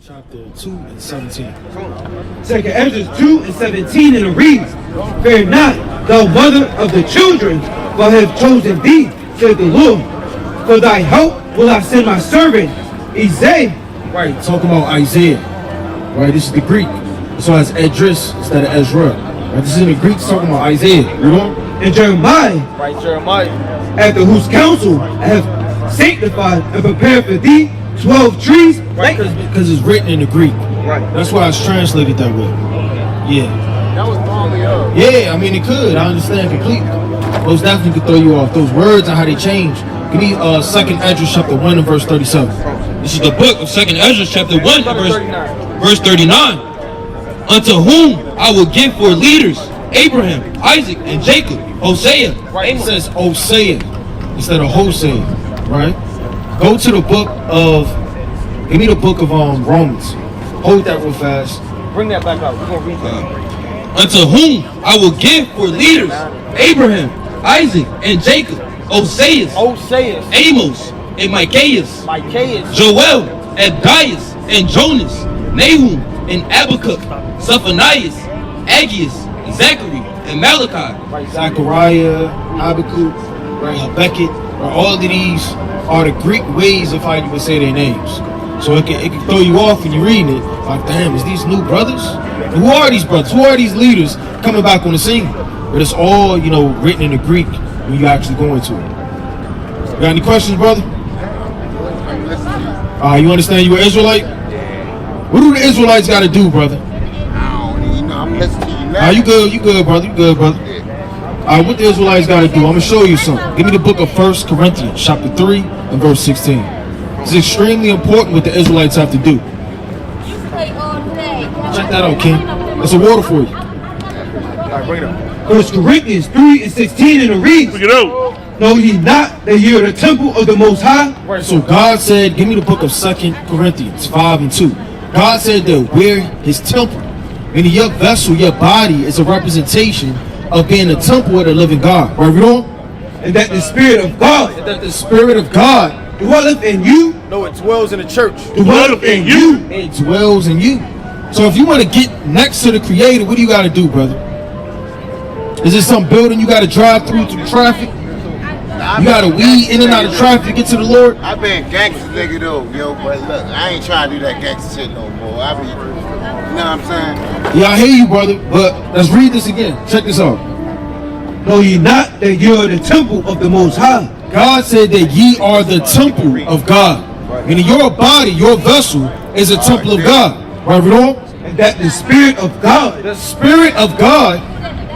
Chapter 2 and 17. Second Ezra 2 and 17, and it reads, "Fear not, thou mother of the children, for I have chosen thee, said the Lord. For thy help will I send my servant, Isaiah." Right, talking about Isaiah. Right, this is the Greek. So it's Edris instead of Ezra. Right, this is in the Greek, talking about Isaiah. You know? And Jeremiah, Right, Jeremiah. after whose counsel I have sanctified and prepared for thee 12 trees. Right, because it's written in the Greek. Right. That's why it's translated that way. Yeah. That was normally up. Yeah, I mean it could. I understand completely. Those definitely could throw you off. Those words and how they change. Give me 2nd Ezra chapter 1 and verse 37. This is the book of 2nd Ezra chapter 1 and verse 39. Unto whom I will give for leaders Abraham, Isaac, and Jacob. Hosea. Right. It says Hosea instead of Hosea. Right? Go to the book of, give me the book of Romans. Hold that real fast. Bring that back up. We're going to read that. Unto whom I will give for leaders Abraham, Isaac, and Jacob. Hosea, Amos, and Micaiah, Joel, Abdias, and Jonas, Nahum, and Habakkuk, Zephaniah, Aggeus, Zachary, and Malachi. Right, Zechariah, Habakkuk, right, Habakkuk, right, all of these are the Greek ways of how you would say their names. So it can throw you off when you're reading it. Like, damn, is these new brothers? And who are these brothers? Who are these leaders coming back on the scene? But it's all, written in the Greek when you actually go into it. You got any questions, brother? You understand you an Israelite? What do the Israelites got to do, brother? I'm listening to you now. You good, brother. What the Israelites got to do? I'm going to show you something. Give me the book of 1 Corinthians, chapter 3 and verse 16. It's extremely important what the Israelites have to do. Check that out, King. That's a water for you. All right, bring it up. 1 Corinthians 3 and 16, and it reads, "Know ye not that ye are the temple of the Most High?" So God said, give me the book of 2 Corinthians 5 and 2. God said that we're his temple. Meaning your vessel, your body is a representation of being the temple of the living God. Right, we don't? And that the Spirit of God dwelleth in you. No, it dwells in the church. Dwelleth in you. It dwells in you. So if you want to get next to the Creator, what do you got to do, brother? Is it some building you got to drive through traffic? You got to weed in and out of traffic to get to the Lord? I been gangster nigga though, yo, but look, I ain't trying to do that gangster shit no more. You know what I'm saying? Yeah, I hear you, brother, but let's read this again. Check this out. Know ye not that ye are the temple of the Most High? God said that ye are the temple of God. Meaning your body, your vessel, is a temple of God. Right, Ron? And that the Spirit of God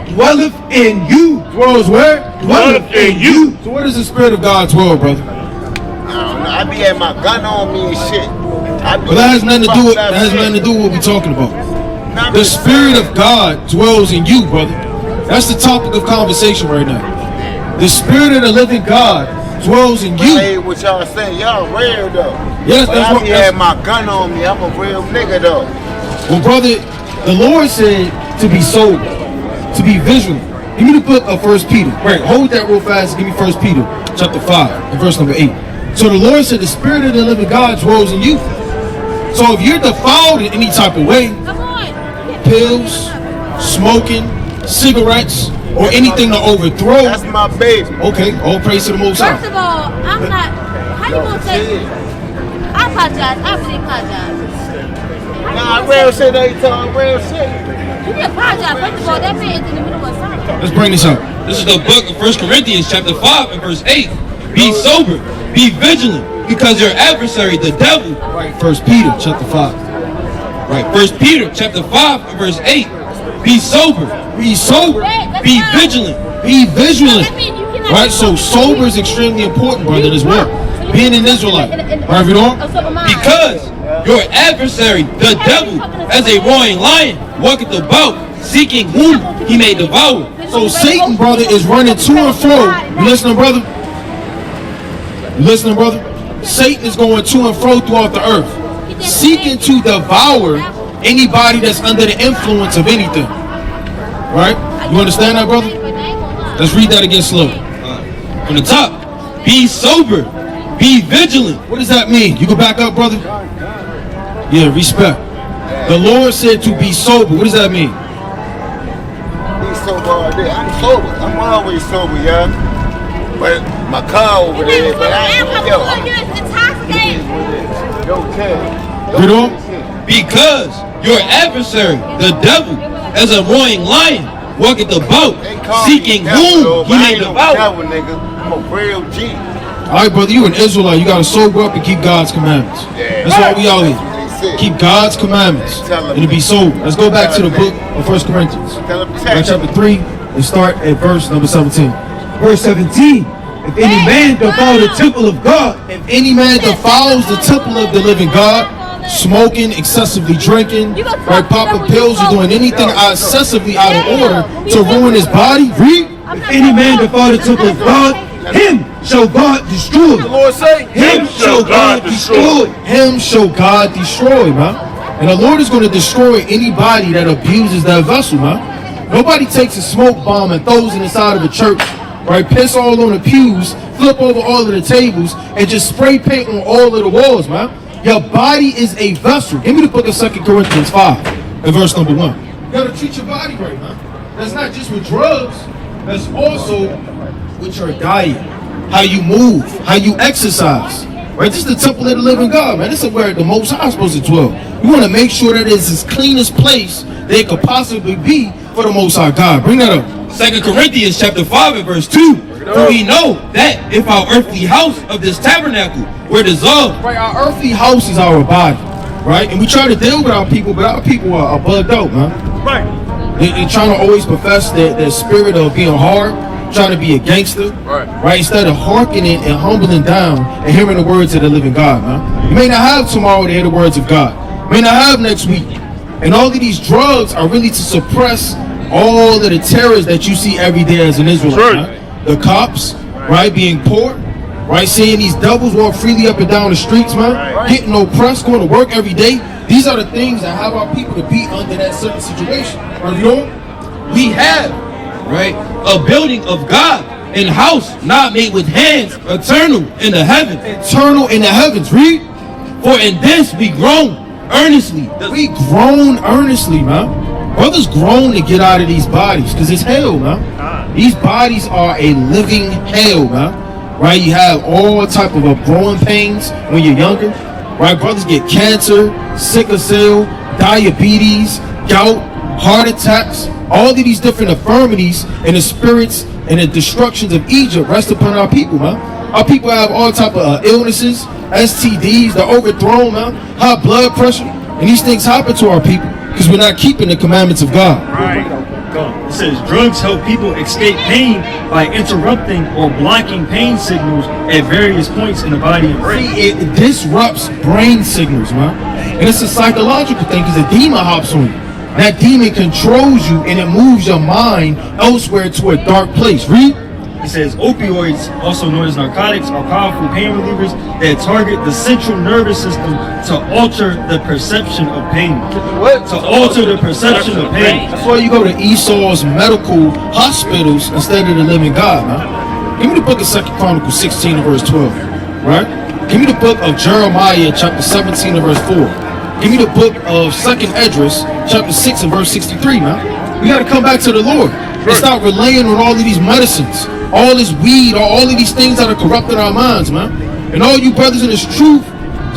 dwelleth in you. Dwells where? Dwelleth in you. So where does the Spirit of God dwell, brother? I don't know. I be having my gun on me and shit. But that has nothing to do with what we're talking about. The Spirit of God dwells in you, brother. That's the topic of conversation right now. The Spirit of the living God dwells in you. Hey, what y'all saying? Y'all real though. Yes, but I be having my gun on me. I'm a real nigga though. Well, brother, the Lord said to be sober, to be vigilant. Give me the book of 1 Peter. Right, hold that real fast. Give me 1 Peter chapter 5 and verse number 8. So the Lord said the Spirit of the living God dwells in you. So if you're defiled in any type of way, pills, smoking, cigarettes, or anything to overthrow. That's my baby. Okay, all praise to the Most High. First of all, I'm not. How you gonna say? I apologize. I really apologize. Nah, real shit ain't talking real shit. You can apologize. First of all, that man is in the middle of something. Let's bring this up. This is the book of 1 Corinthians chapter 5 and verse 8. Be sober, be vigilant, because your adversary, the devil. Right, 1 Peter chapter 5. Right, 1 Peter chapter 5 and verse 8. Be sober, be sober, be vigilant, be vigilant. Right, so sober is extremely important, brother, as well. Being an Israelite, right, you know? because your adversary, the devil, as a roaring lion, walketh about, seeking whom he may devour. So Satan, brother, is running to and fro. You listening, brother? You listening, brother? Satan is going to and fro throughout the earth, seeking to devour anybody that's under the influence of anything. Right? You understand that, brother? Let's read that again slow. From the top, be sober, be vigilant. What does that mean? You go back up, brother. Yeah, respect. The Lord said to be sober. What does that mean? Be sober all day. I'm sober. I'm always sober, yeah. But my car over there, but I ain't yo. You're intoxicated. Yo, Ted. Read on. Because your adversary, the devil, as a roaring lion, walketh about, They call seeking me devil, whom he but I may ain't no devour. devil, nigga. I'm a real G. All right, brother, you an Israelite. You got to sober up and keep God's commandments. Yeah. That's why we out That's here. what they said. Keep God's commandments Tell 'em. and to be sober. Let's go back to the Tell 'em. book of 1 Corinthians. Tell him Right, chapter 3 and start at verse number 17. Verse 17. If any man defile the temple of God, If any man defiles the temple of the living God, smoking, excessively drinking, right, popping pills, or doing anything excessively out of order to ruin his body, read. if any man defile the temple of God, him shall God destroy. The Lord say, Him shall God destroy. Him shall God destroy, man. And the Lord is going to destroy anybody that abuses that vessel, man. Nobody takes a smoke bomb and throws it inside of a church, right? Piss all on the pews, flip over all of the tables, and just spray paint on all of the walls, man. Your body is a vessel. Give me the book of 2 Corinthians 5 and verse number 1. You got to treat your body right, man. That's not just with drugs. That's also with your diet, how you move, how you exercise. Right? This is the temple of the living God, man. This is where the Most High is supposed to dwell. We want to make sure that it's as cleanest place that it could possibly be for the Most High God. Bring that up. 2 Corinthians chapter 5 and verse 2. For we know that if our earthly house of this tabernacle were dissolved, Right, our earthly house is our body, right? And we try to deal with our people, but our people are bugged out, man. right. They're trying to always profess their spirit of being hard, trying to be a gangster, right? Instead of hearkening and humbling down and hearing the words of the living God, man. You may not have tomorrow to hear the words of God. You may not have next week. And all of these drugs are really to suppress all of the terrors that you see every day as an Israelite, man. The cops, right, being poor, right, seeing these devils walk freely up and down the streets, man, getting oppressed, going to work every day. These are the things that have our people to be under that certain situation. Right, you know? we have, right, a building of God, an house not made with hands, eternal in the heaven. Eternal in the heavens, read. For in this we groan earnestly. We groan earnestly, man. Brothers groan to get out of these bodies because it's hell, man. These bodies are a living hell, man. Right? You have all type of growing pains when you're younger. Right? Brothers get cancer, sickle cell, diabetes, gout, heart attacks. All of these different infirmities and the spirits and the destructions of Egypt rest upon our people, man. Our people have all type of illnesses, STDs, they're overthrown, man. High blood pressure. And these things happen to our people because we're not keeping the commandments of God. Right. It says drugs help people escape pain by interrupting or blocking pain signals at various points in the body and brain. See, it disrupts brain signals, man. And it's a psychological thing because a demon hops on you. That demon controls you and it moves your mind elsewhere to a dark place. Read. It says opioids, also known as narcotics, are powerful pain relievers that target the central nervous system to alter the perception of pain. What? To alter the perception of pain. That's why you go to Esau's medical hospitals instead of the living God, man. Give me the book of 2 Chronicles 16 and verse 12, right? Give me the book of Jeremiah chapter 17 and verse 4. Give me the book of 2nd Esdras chapter 6 and verse 63, man. We got to come back to the Lord and stop relying on all of these medicines, all this weed, all of these things that are corrupting our minds, man. And all you brothers in this truth,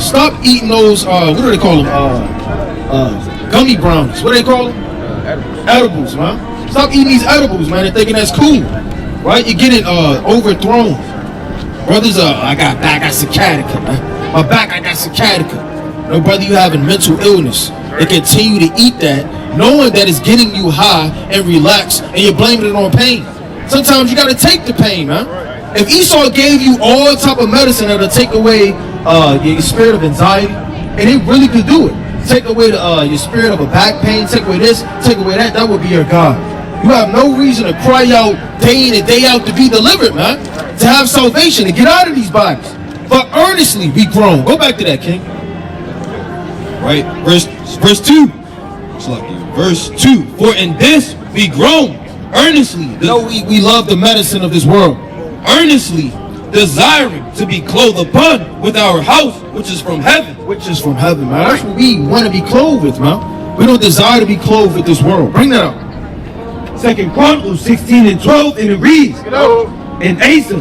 stop eating those, what do they call them? Gummy brownies. What do they call them? Edibles, man. Stop eating these edibles, man, and thinking that's cool, right? You're getting overthrown. Brothers, I got sciatica, man. My back, I got sciatica. No, brother, you having mental illness. They continue to eat that, knowing that it's getting you high and relaxed, and you're blaming it on pain. Sometimes you got to take the pain, man. If Esau gave you all type of medicine that'll take away your spirit of anxiety, and it really could do it. Take away your spirit of a back pain, take away this, take away that, that would be your God. You have no reason to cry out day in and day out to be delivered, man. To have salvation, to get out of these bodies. But earnestly be grown. Go back to that, King. Right? Verse 2. Verse 2. For in this we groan earnestly. No, we love the medicine of this world. Earnestly desiring to be clothed upon with our house, which is from heaven. Which is from heaven, man. That's what we want to be clothed with, man. We don't desire to be clothed with this world. Bring that up. 2 Chronicles 16 and 12, and it reads, and Asa,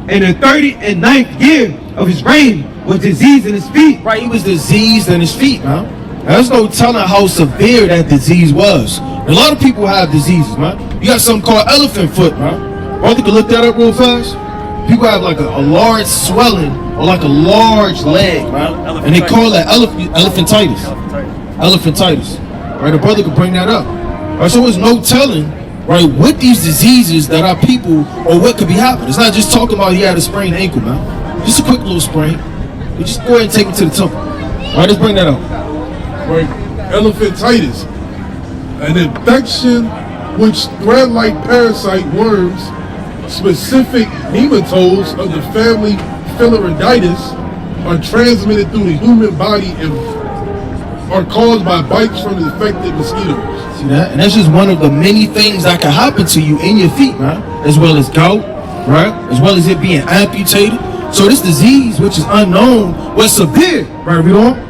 in the 39th year of his reign, was diseased in his feet. Right, he was diseased in his feet, man. There's no telling how severe that disease was. And a lot of people have diseases, man. You got something called elephant foot, man. Brother, you can look that up real fast. People have like a large swelling or like a large leg, man. And they call that elephantitis. Elephantitis. Right, the brother could bring that up. Right, so there's no telling, right, what these diseases that our people or what could be happening. It's not just talking about he had a sprained ankle, man. Just a quick little sprain. We just go ahead and take him to the temple. Right, let's bring that up. Right, elephantitis, an infection which thread-like parasite worms, specific nematodes of the family Filariditis, are transmitted through the human body and are caused by bites from the infected mosquitoes. See that? And that's just one of the many things that can happen to you in your feet, man. As well as gout, right? As well as it being amputated. So this disease, which is unknown, was severe, right? We don't.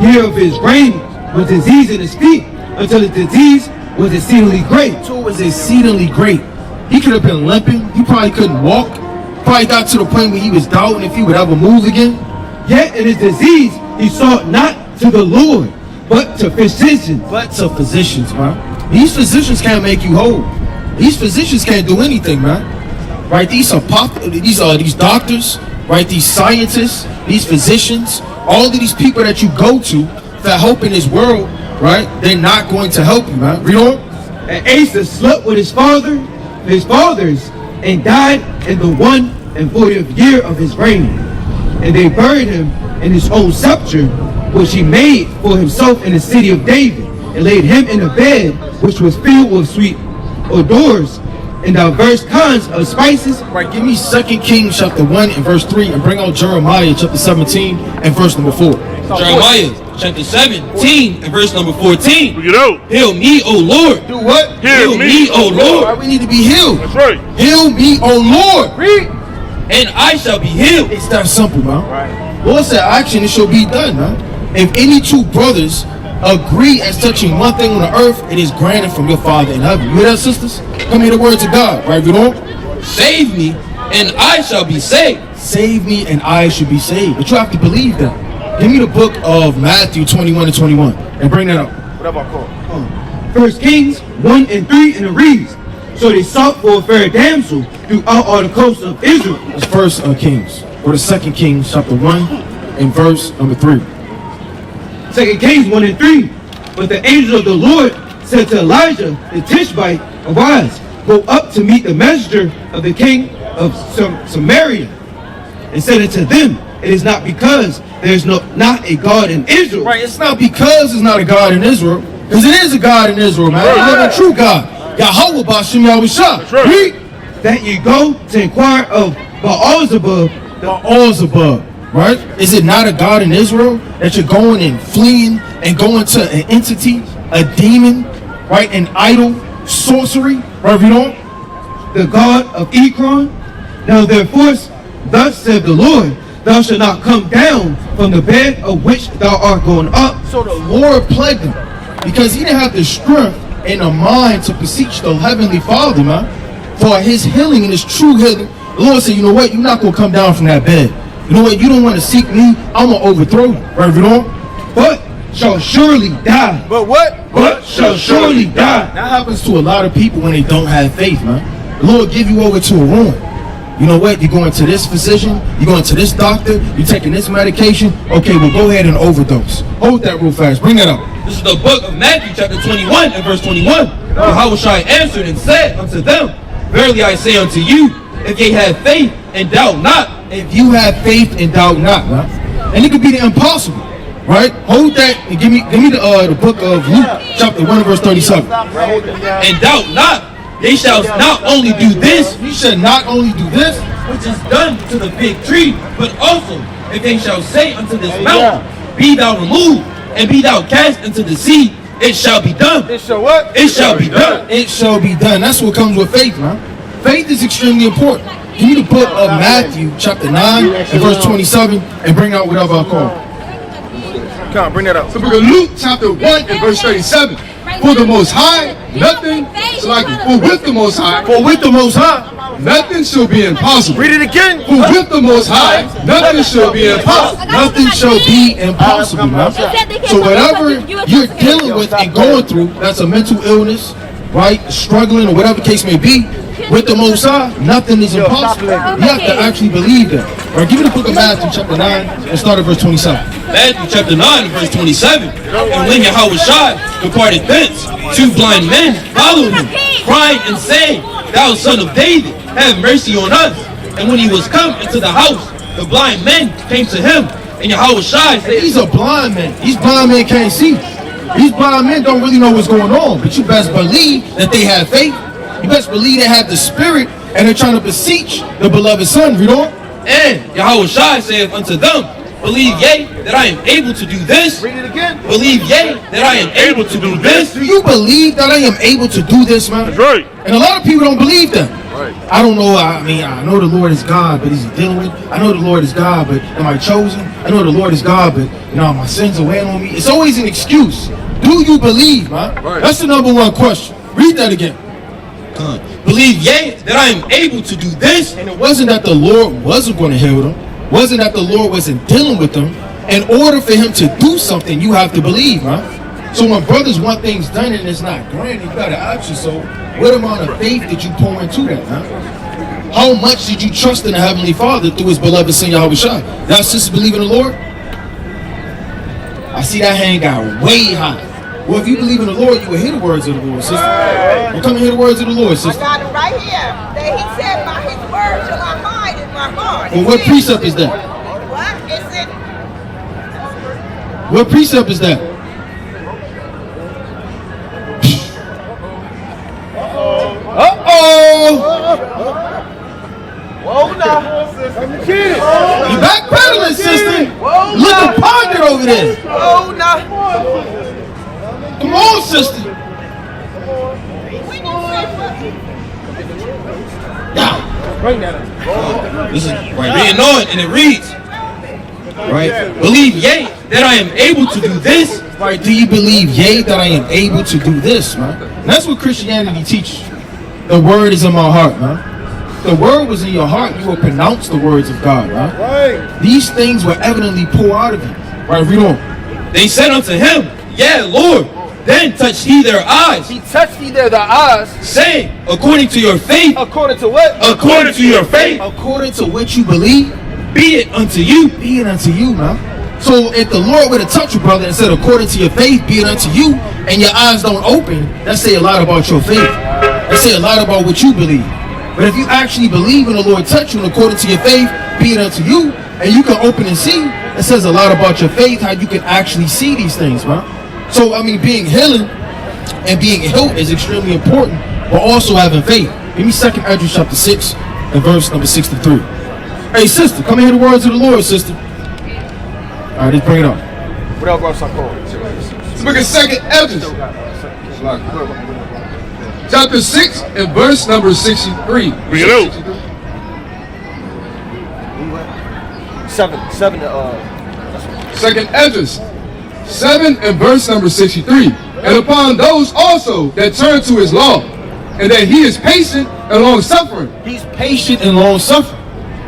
Year of his reign was disease in his feet until the disease was exceedingly great. So it was exceedingly great. He could have been limping. He probably couldn't walk. Probably got to the point where he was doubting if he would ever move again. Yet in his disease, he sought not to the Lord, but to physicians. But to physicians, man. These physicians can't make you whole. These physicians can't do anything, man. Right? These doctors, right? These scientists, these physicians, all of these people that you go to that help in this world, right? They're not going to help you, man. Read on. And Asa slept with his fathers, and died in the 41st year of his reign. And they buried him in his own sepulchre, which he made for himself in the city of David, and laid him in a bed which was filled with sweet odors and diverse kinds of spices. Right, give me 2 Kings chapter 1 and verse 3, and bring out Jeremiah chapter 17 and verse number 4. Jeremiah chapter 17 and verse number 14. Bring it out. Heal me, O Lord. Do what? Heal me, O Lord. Right, we need to be healed. That's right. Heal me, O Lord. Read. And I shall be healed. It's that simple, man. Right. Lord said action, it shall be done, man. If any two brothers agree as touching one thing on the earth, it is granted from your Father in heaven. You hear that, sisters? Come hear the words of God, right? We don't. Save me, and I shall be saved. Save me, and I should be saved. But you have to believe that. Give me the book of Matthew 21 and 21, and bring that up. What about call? 1 Kings 1 and 3, and it reads, so they sought for a fair damsel throughout all the coasts of Israel. It's First Kings, or the 2 Kings chapter 1 and verse number 3. 2 Kings 1 and 3. But the angel of the Lord said to Elijah the Tishbite, arise, go up to meet the messenger of the king of Samaria, and said unto them, it is not because there is not a God in Israel. Right, it's not because there's not a God in Israel, because it is a God in Israel, man. There's a true God. Yahweh Bashim Yahushua. Right. That you go to inquire of Baal-zebub. Baal-zebub, right? Is it not a God in Israel that you're going and fleeing and going to an entity, a demon, right? An idol, sorcery, right? You don't? The God of Ekron. Now therefore, thus said the Lord, thou shalt not come down from the bed of which thou art going up. So the Lord plagued him because he didn't have the strength and the mind to beseech the Heavenly Father, man, for his healing and his true healing. The Lord said, you know what? You're not going to come down from that bed. You know what? You don't want to seek me. I'm going to overthrow you. Right, you know? But shall surely die. But what? But shall surely die. That happens to a lot of people when they don't have faith, man. The Lord give you over to a ruin. You know what? You're going to this physician. You're going to this doctor. You're taking this medication. Okay, well, go ahead and overdose. Hold that real fast. Bring that up. This is the book of Matthew chapter 21 and verse 21. Yahushua answered and said unto them, verily I say unto you, if ye have faith and doubt not. If you have faith and doubt not, man. And it could be the impossible, right? Hold that and give me the book of Luke chapter 1 verse 37. And doubt not. They shall not only do this, you shall not only do this, which is done to the fig tree, but also if they shall say unto this mountain, be thou removed, and be thou cast into the sea, it shall be done. It shall what? It shall be done. It shall be done. That's what comes with faith, man. Faith is extremely important. Give me the book of Matthew, chapter 9, and verse 27, and bring out whatever I call. Come on, bring that up. So we're going to Luke chapter 1 and verse 37. For the Most High, nothing shall like for with the Most High. For with the Most High, nothing shall be impossible. Read it again. For with the Most High, nothing shall be impossible. nothing shall be impossible, man. So whatever you're dealing with and going through, that's a mental illness, right? Struggling or whatever the case may be, with the Most High, nothing is impossible. You have to actually believe that. All right, give me the book of Matthew, chapter 9, and start at verse 27. Matthew chapter 9 and verse 27. And when Yahushua departed thence, 2 blind men followed him, crying and saying, Thou son of David, have mercy on us. And when he was come into the house, the blind men came to him, and Yahushua said, These are blind men. These blind men can't see. These blind men don't really know what's going on, but you best believe that they have faith. You best believe they have the spirit, and they're trying to beseech the beloved son. Read on. And Yahushua saith unto them, Believe ye that I am able to do this? Read it again. Believe ye that I am able to do this? Do you believe that I am able to do this, man? That's right. And a lot of people don't believe that. Right. I don't know. I mean, I know the Lord is God, but is he dealing with? I know the Lord is God, but am I chosen? I know the Lord is God, but my sins are weighing on me. It's always an excuse. Do you believe, man? Right. That's the number one question. Read that again. Believe ye that I am able to do this? And it wasn't that the Lord wasn't going to heal them. Wasn't that the Lord wasn't dealing with them. In order for him to do something, you have to believe, man. So when brothers want things done and it's not granted, you got to ask yourself, what amount of faith did you pour into that, man? How much did you trust in the Heavenly Father through his beloved Son Yahushua? Y'all sisters believe in the Lord? I see that hand got way high. Well, if you believe in the Lord, you will hear the words of the Lord, sister. You come and hear the words of the Lord, I sister. got it right here. That he said, by his word shall I hide in my heart. Well, what precept is that? What is it? What precept is that? Whoa, now. You backpedaling, sister. Look at ponder over there. Oh, no. Come on, sister. Yeah. This is right reading on, and it reads, right? Believe ye that I am able to do this? Right, do you believe, yea, that I am able to do this, man? And that's what Christianity teaches. The word is in my heart, man. The word was in your heart, you will pronounce the words of God, man. Right. These things will evidently pour out of you. Right, read on. They said unto him, Yea, Lord. Then touched he their eyes, He touched thee there, the eyes. saying, According to your faith, According to what? according to your faith, According to what you believe, be it unto you. be it unto you, man. So if the Lord would have touched you, brother, and said, according to your faith, be it unto you, and your eyes don't open, that say a lot about your faith. That say a lot about what you believe. But if you actually believe in the Lord touch you, and according to your faith, be it unto you, and you can open and see, it says a lot about your faith, how you can actually see these things, man. So, I mean, being healing and being healed is extremely important, but also having faith. Give me 2nd Ezra chapter 6 and verse number 63. Hey, sister, come and hear the words of the Lord, sister. All right, let's bring it up. What else was I called? Let's look at 2nd Ezra, chapter 6 and verse number 63. Bring it out. 7. 2nd Ezra 7 and verse number 63. And upon those also that turn to his law, and that he is patient and long suffering. He's patient and long suffering.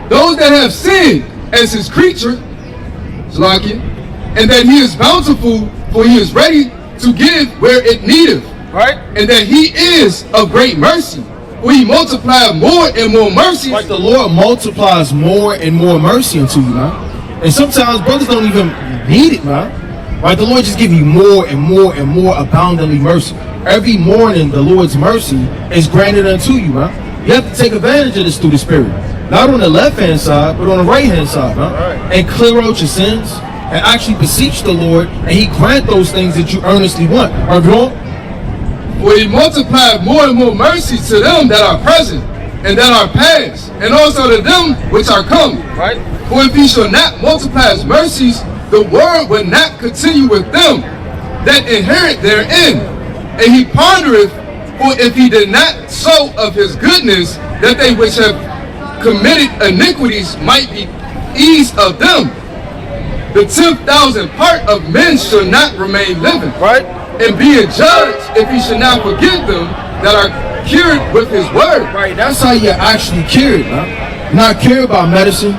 Those that have sinned as his creature, Zlakia, and that he is bountiful, for he is ready to give where it needeth. Right? And that he is of great mercy, for he multiplied more and more mercy. Like the Lord multiplies more and more mercy unto you, man. And sometimes brothers don't even need it, man. Right? The Lord just give you more and more and more aboundingly mercy. Every morning, the Lord's mercy is granted unto you, man. You have to take advantage of this through the Spirit. Not on the left-hand side, but on the right-hand side, man. Right. And clear out your sins and actually beseech the Lord, and he grant those things that you earnestly want. Are you wrong? For he multiplied more and more mercy to them that are present, and that are past, and also to them which are coming. Right? For if he shall not multiply his mercies, the word will not continue with them that inherit therein. And he pondereth, for if he did not sow of his goodness, that they which have committed iniquities might be eased of them. The 10,000th part of men shall not remain living, Right? and be a judge if he should not forgive them that are cured with his word. Right, that's how you're actually cured, man. Not cured by medicine,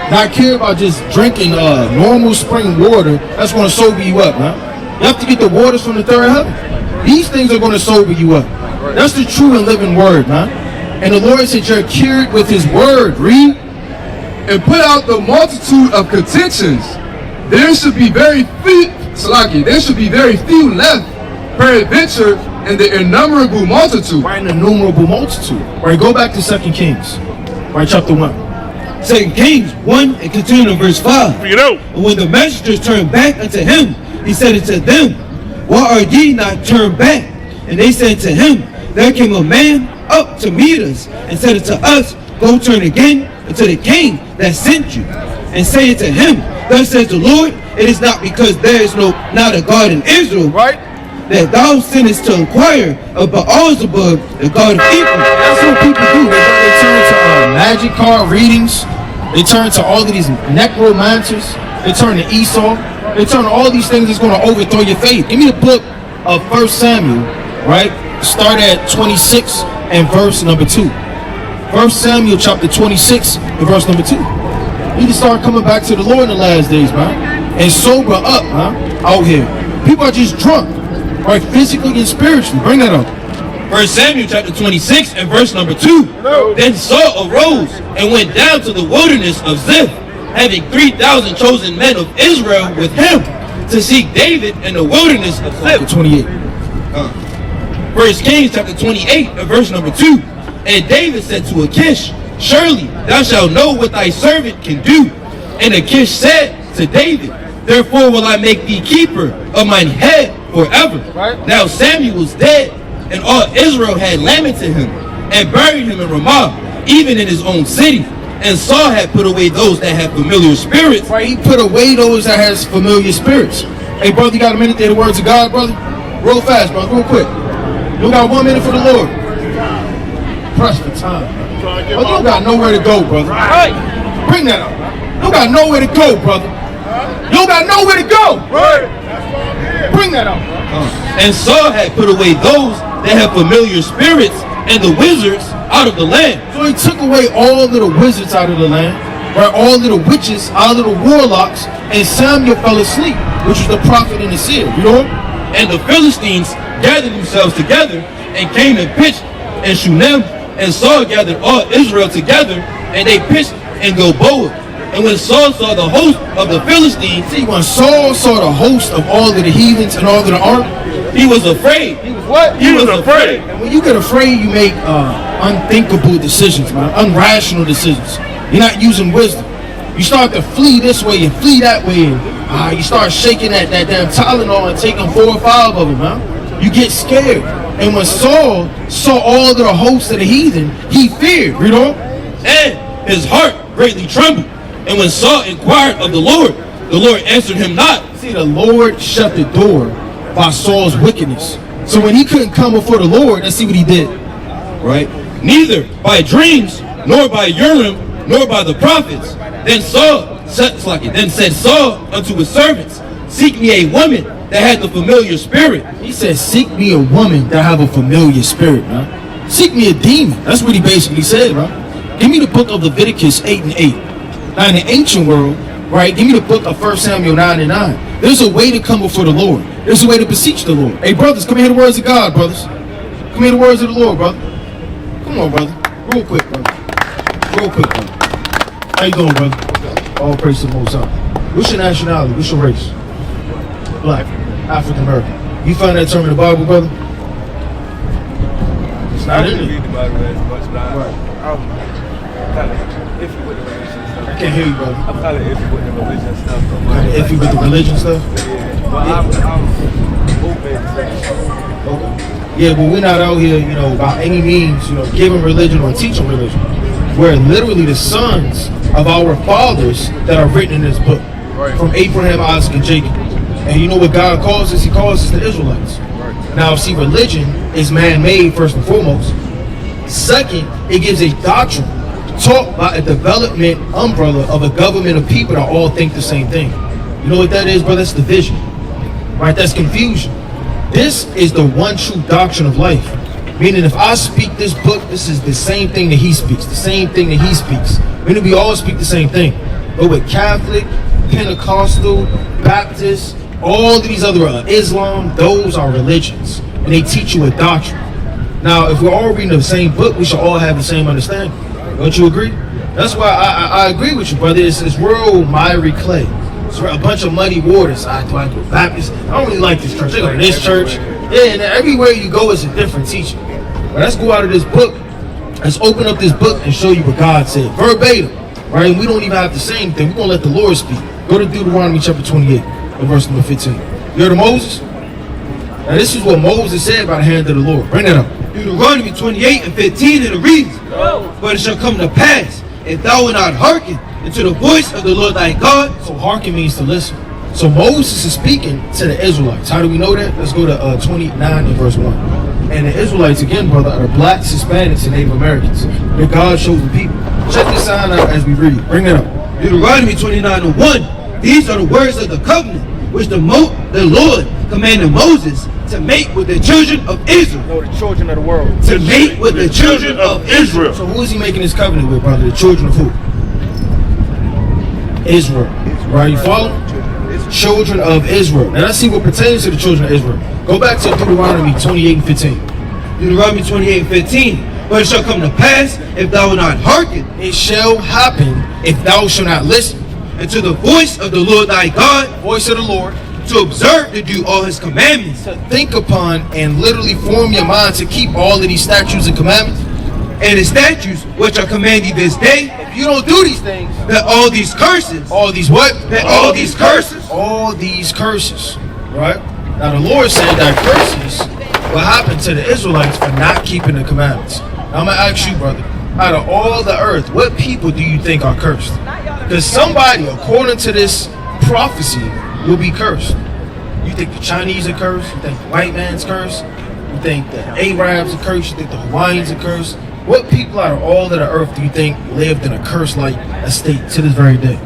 not cured about just drinking normal spring water. That's going to sober you up, man. You have to get the waters from the third heaven. These things are going to sober you up. That's the true and living word, man. And the Lord said you're cured with his word. Read. And put out the multitude of contentions. There should be very few, Salaki, there should be very few left, peradventure, in the innumerable multitude. Right, an innumerable multitude. Right, go back to 2 Kings. Right, chapter 1. 2 Kings 1 and continue in verse 5. And when the messengers turned back unto him, he said unto them, why are ye not turned back? And they said to him, there came a man up to meet us, and said unto us, go turn again unto the king that sent you, and say unto him, thus says the Lord, it is not because there is not a God in Israel, Right? that thou sinnest to inquire of Baal-zebub, the God of Ephraim. That's what people do. They turn to magic card readings. They turn to all of these necromancers. They turn to Esau. They turn to all these things that's going to overthrow your faith. Give me the book of 1 Samuel, right? Start at 26 and verse number 2. 1 Samuel chapter 26 and verse number 2. You need to start coming back to the Lord in the last days, man. And sober up, man, out here. People are just drunk, right? Physically and spiritually. Bring that up. 1 Samuel chapter 26 and verse number 2. Then Saul arose and went down to the wilderness of Ziph, having 3,000 chosen men of Israel with him, to seek David in the wilderness of Ziph. 28. 1 Kings chapter 28 and verse number 2. And David said to Achish, surely thou shalt know what thy servant can do. And Achish said to David, therefore will I make thee keeper of mine head forever. Right. Now Samuel was dead, and all Israel had lamented him, and buried him in Ramah, even in his own city. And Saul had put away those that had familiar spirits. Right, he put away those that has familiar spirits. Hey, brother, you got a minute to hear the words of God, brother? Real fast, brother, real quick. You got 1 minute for the Lord. Press for time. Brother, you got nowhere to go, brother. Right. Bring that up. You got nowhere to go, brother. You got nowhere to go. Right. Bring that up. And Saul had put away those that had familiar spirits and the wizards out of the land. So he took away all of the wizards out of the land, right? All of the witches, all of the warlocks, and Samuel fell asleep, which was the prophet and the seer. You know? And the Philistines gathered themselves together and came and pitched in Shunem. And Saul gathered all Israel together, and they pitched in Gilboa. And when Saul saw the host of the Philistines, see, when Saul saw the host of all of the heathens and all of the army, he was afraid. He was what? He was afraid. And when you get afraid, you make unthinkable decisions, man, unrational decisions. You're not using wisdom. You start to flee this way and flee that way, and you start shaking that damn Tylenol and taking 4 or 5 of them, man. You get scared. And when Saul saw all of the hosts of the heathen, he feared, you know? And his heart greatly trembled. And when Saul inquired of the Lord answered him not. See, the Lord shut the door by Saul's wickedness. So when he couldn't come before the Lord, let's see what he did. Right? Neither by dreams, nor by Urim, nor by the prophets. Then said Saul unto his servants, seek me a woman that had the familiar spirit. He said, seek me a woman that have a familiar spirit, man. Seek me a demon. That's what he basically said, right? Give me the book of Leviticus 8 and 8. Now in the ancient world, right, give me the book of 1 Samuel 9 and 9. There's a way to come before the Lord. There's a way to beseech the Lord. Hey, brothers, come hear the words of God, brothers. Come hear the words of the Lord, brother. Come on, brother. Real quick, brother. Real quick, brother. How you doing, brother? All praise to the Most High. What's your nationality? What's your race? Black. African American. You find that term in the Bible, brother? It's not in it. Read the Bible as much, but I'm kind of iffy with the religion stuff. I can't hear you, brother. I'm kind of iffy with the religion stuff. Kind of iffy with the religion stuff? Yeah, but I'm open to Okay. Yeah, but we're not out here, you know, by any means, you know, giving religion or teaching religion. We're literally the sons of our fathers that are written in this book. Right. From Abraham, Isaac, and Jacob. And you know what God calls us? He calls us the Israelites. Right. Now, see, religion is man-made first and foremost. Second, it gives a doctrine taught by a development umbrella of a government of people that all think the same thing. You know what that is, brother? That's division, right? That's confusion. This is the one true doctrine of life. Meaning if I speak this book, this is the same thing that he speaks, the same thing that he speaks. Meaning we all speak the same thing. But with Catholic, Pentecostal, Baptist, all these other Islam, those are religions. And they teach you a doctrine. Now, if we're all reading the same book, we should all have the same understanding. Don't you agree? That's why I agree with you, brother. It's real miry clay. It's a bunch of muddy waters. Do I go Baptist? I don't really like this church. I go to this church. Yeah, and everywhere you go is a different teaching. But let's go out of this book. Let's open up this book and show you what God said. Verbatim. Right? And we don't even have to say anything. We're going to let the Lord speak. Go to Deuteronomy chapter 28, verse number 15. You heard of Moses? Now this is what Moses said by the hand of the Lord. Bring that up. Deuteronomy 28 and 15, and it reads, but it shall come to pass, if thou wilt not hearken unto the voice of the Lord thy God. So hearken means to listen. So Moses is speaking to the Israelites. How do we know that? Let's go to 29 and verse 1. And the Israelites, again, brother, are the blacks, Hispanics, and Native Americans. They're God's chosen people. Check this sign out as we read. Bring that up. Deuteronomy 29 and 1. These are the words of the covenant which the Lord commanded Moses to make with the children of Israel. No, the children of the world. To make with the children of Israel. So who is he making this covenant with, brother? The children of who? Israel. Right, you follow? Children of Israel. Now let's see what pertains to the children of Israel. Go back to Deuteronomy 28 and 15. Deuteronomy 28 and 15. But it shall come to pass, if thou wilt not hearken. It shall happen, if thou shalt not listen. And to the voice of the Lord thy God. Voice of the Lord. To observe to do all his commandments. To think upon and literally form your mind to keep all of these statutes and commandments. And the statutes which I command thee this day. If you don't do these things. That all these curses. All these what? That all these curses. All these curses. Right? Now the Lord said that curses will happen to the Israelites for not keeping the commandments. Now I'm going to ask you, brother. Out of all the earth, what people do you think are cursed? Because somebody, according to this prophecy, will be cursed. You think the Chinese are cursed? You think the white man's cursed? You think the Arabs are cursed? You think the Hawaiians are cursed? What people out of all of the earth do you think lived in a curse-like estate to this very day?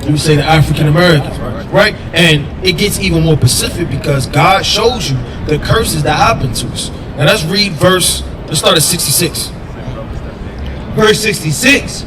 You would say the African Americans, right? And it gets even more specific because God shows you the curses that happen to us. Now let's read let's start at 66. Verse 66.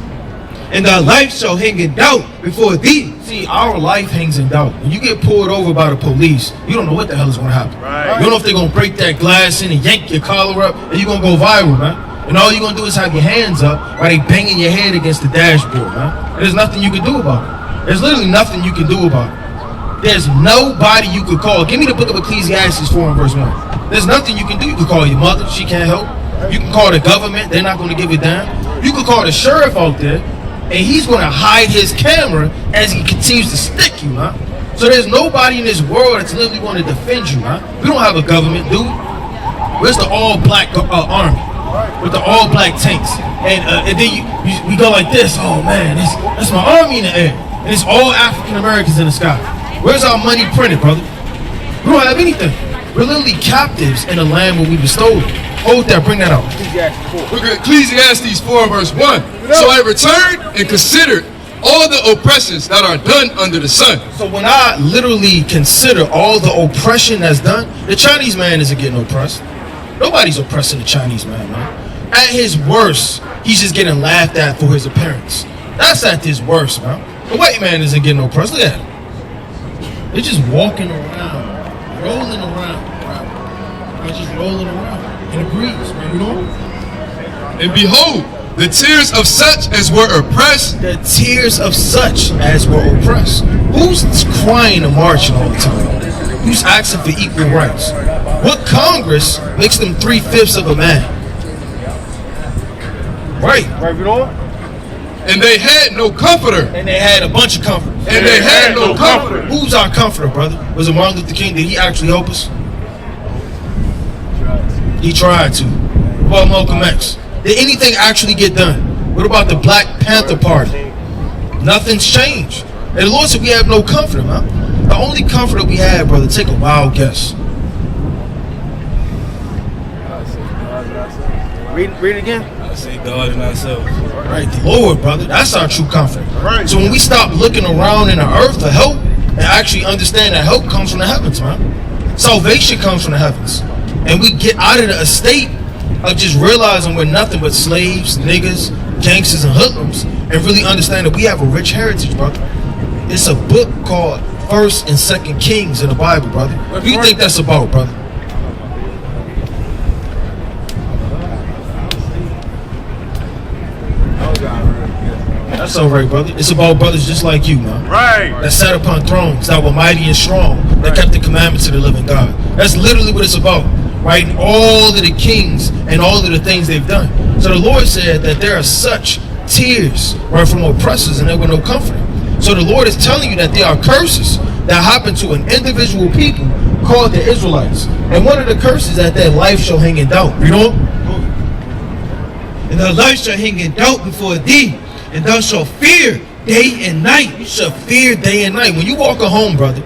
And thy life shall hang in doubt before thee. See, our life hangs in doubt. When you get pulled over by the police, you don't know what the hell is going to happen. Right. You don't know if they're going to break that glass in and yank your collar up, and you're going to go viral, man. And all you're going to do is have your hands up while they banging your head against the dashboard, man. And there's nothing you can do about it. There's literally nothing you can do about it. There's nobody you could call. Give me the book of Ecclesiastes 4 and verse 1. There's nothing you can do. You can call your mother. She can't help. You can call the government. They're not going to give it down. You can call the sheriff out there, and he's going to hide his camera as he continues to stick you, man. So there's nobody in this world that's literally going to defend you, man. We don't have a government, dude. Where's the all-black army with the all-black tanks? And then we go like this. Oh, man, that's my army in the air. And it's all African Americans in the sky. Where's our money printed, brother? We don't have anything. We're literally captives in the land where we were stolen. Hold that, bring that out. Look at Ecclesiastes 4 verse 1. So I returned and considered all the oppressions that are done under the sun. So when I literally consider all the oppression that's done, the Chinese man isn't getting oppressed. Nobody's oppressing the Chinese man, man. At his worst, he's just getting laughed at for his appearance. That's at his worst, man. The white man isn't getting oppressed. Look at him. They're just walking around, rolling around. They're just rolling around in the breeze, right? You know? And behold, the tears of such as were oppressed. The tears of such as were oppressed. Who's crying and marching all the time? Who's asking for equal rights? What Congress makes them 3/5 of a man? Right. Right, you know? And they had no comforter. And they had a bunch of comforters. And they had no comforter. Who's our comforter, brother? Was it Martin Luther King? Did he actually help us? He tried to. What about Malcolm X? Did anything actually get done? What about the Black Panther Party? Nothing's changed. And the Lord said we have no comforter, man. The only comforter we have, brother, take a wild guess. Read it again. I say God and ourselves. Right, the Lord, brother. That's our true comfort. Right. So when we stop looking around in the earth for help and actually understand that help comes from the heavens, man. Salvation comes from the heavens. And we get out of the estate of just realizing we're nothing but slaves, niggas, gangsters, and hoodlums, and really understand that we have a rich heritage, brother. It's a book called 1st and 2nd Kings in the Bible, brother. What do you think that's about, brother? That's all right, brother. It's about brothers just like you, man. Right. That sat upon thrones, that were mighty and strong, that kept the commandments of the living God. That's literally what it's about, right? And all of the kings and all of the things they've done. So the Lord said that there are such tears, right, from oppressors, and there were no comfort. So the Lord is telling you that there are curses that happen to an individual people called the Israelites. And one of the curses is that their life shall hang in doubt. You know? And thy life shall hang in doubt before thee, and thou shalt fear day and night. You shall fear day and night. When you walk a home, brother,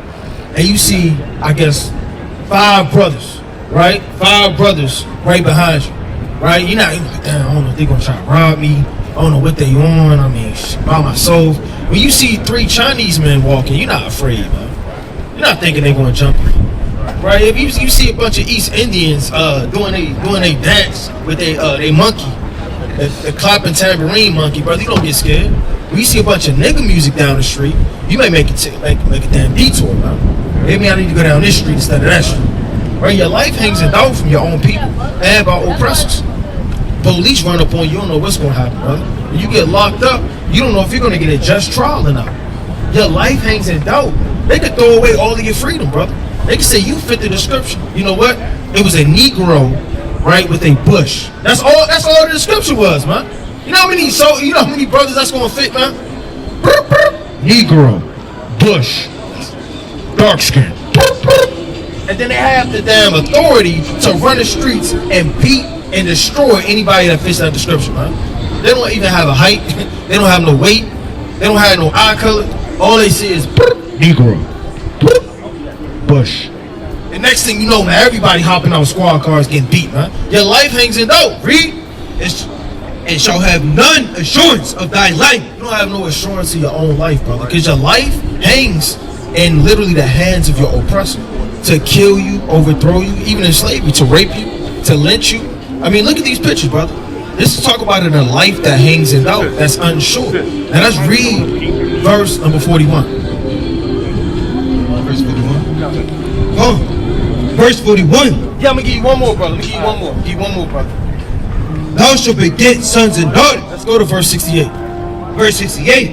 and you see, I guess, 5 brothers, right? 5 brothers right behind you, right? You're like, damn, I don't know if they're going to try to rob me. I don't know what they on. I mean, by myself. When you see 3 Chinese men walking, you're not afraid, man. You're not thinking they're going to jump you, right? If you see a bunch of East Indians doing a dance with they monkey, the clapping tambourine monkey, brother, you don't get scared. When you see a bunch of nigga music down the street, you may make a damn detour, man. Maybe I need to go down this street instead of that street. Right? Your life hangs in doubt from your own people and by oppressors. Police run up on you, don't know what's going to happen, brother. When you get locked up, you don't know if you're going to get a just trial or not. Your life hangs in doubt. They could throw away all of your freedom, brother. They could say you fit the description. You know what? It was a Negro, right, with a bush. That's all the description was, man. You know how many brothers that's going to fit, man? Negro, bush, dark skin. And then they have the damn authority to run the streets and beat and destroy anybody that fits that description, man. They don't even have a height. They don't have no weight. They don't have no eye color. All they see is Negro, bush. And next thing you know, man, everybody hopping on squad cars getting beat, man. Your life hangs in doubt. Read. And shall have none assurance of thy life. You don't have no assurance of your own life, brother, because your life hangs in literally the hands of your oppressor to kill you, overthrow you, even enslave you, to rape you, to lynch you. I mean, look at these pictures, brother. This is talk about in a life that hangs in doubt, that's unsure. Now let's read verse number 41. Verse 41. Oh, verse 41. Yeah, I'm gonna give you one more, brother. Give you one more, brother. Thou shalt beget sons and daughters. Let's go to verse 68. Verse 68.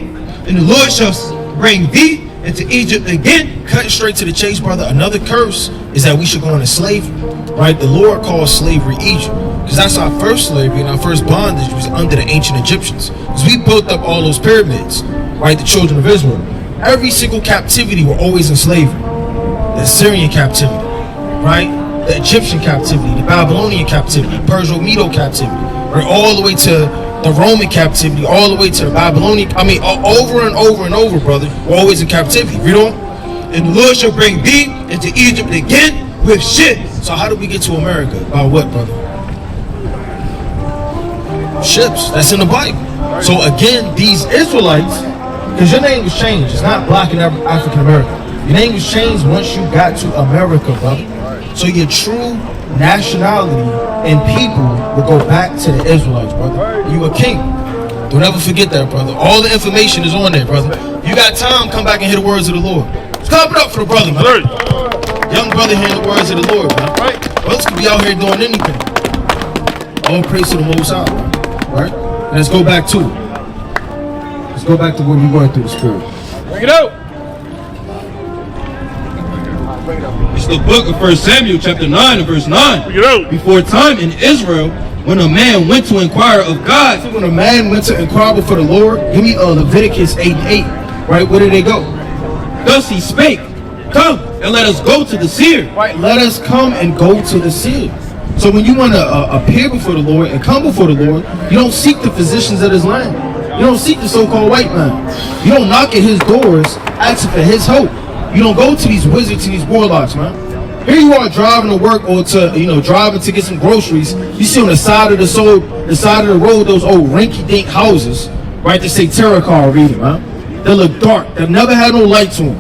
And the Lord shall bring thee into Egypt again. Cutting straight to the chase, brother. Another curse is that we should go into slavery, right? The Lord calls slavery Egypt, because that's our first slavery and our first bondage was under the ancient Egyptians. Because we built up all those pyramids, right? The children of Israel. Every single captivity were always in slavery. The Assyrian captivity, right? The Egyptian captivity, the Babylonian captivity, Perso-Medo captivity, right? All the way to the Roman captivity, all the way to the Babylonian. I mean, over and over and over, brother. We're always in captivity. Read on. And the Lord shall bring thee into Egypt again with ships. So how did we get to America? By what, brother? Ships. That's in the Bible. So again, these Israelites, because your name was changed. It's not Black and African American. Your name was changed once you got to America, brother. So your true nationality and people will go back to the Israelites, brother. You a king. Don't ever forget that, brother. All the information is on there, brother. You got time, come back and hear the words of the Lord. Let's clap it up for the brother, man. Young brother hearing the words of the Lord, man. Right? Brothers could be out here doing anything. All praise to the Most High, man. Right? And let's go back to it. Let's go back to when we went through the Spirit. Bring it out. It's the book of 1 Samuel chapter 9 and verse 9. Bring it out. Before time in Israel, when a man went to inquire of God. So when a man went to inquire before the Lord, give me Leviticus 8:8. Right? Where did they go? Thus he spake, come and let us go to the seer. Right? Let us come and go to the seer. So when you want to appear before the Lord and come before the Lord, you don't seek the physicians of his land. You don't seek the so-called white man. You don't knock at his doors asking for his help. You don't go to these wizards and these warlocks, man. Here you are driving to work or to, driving to get some groceries. You see on the side of the road, those old rinky-dink houses, right? They say terror car reading, right? They look dark. They never had no lights on,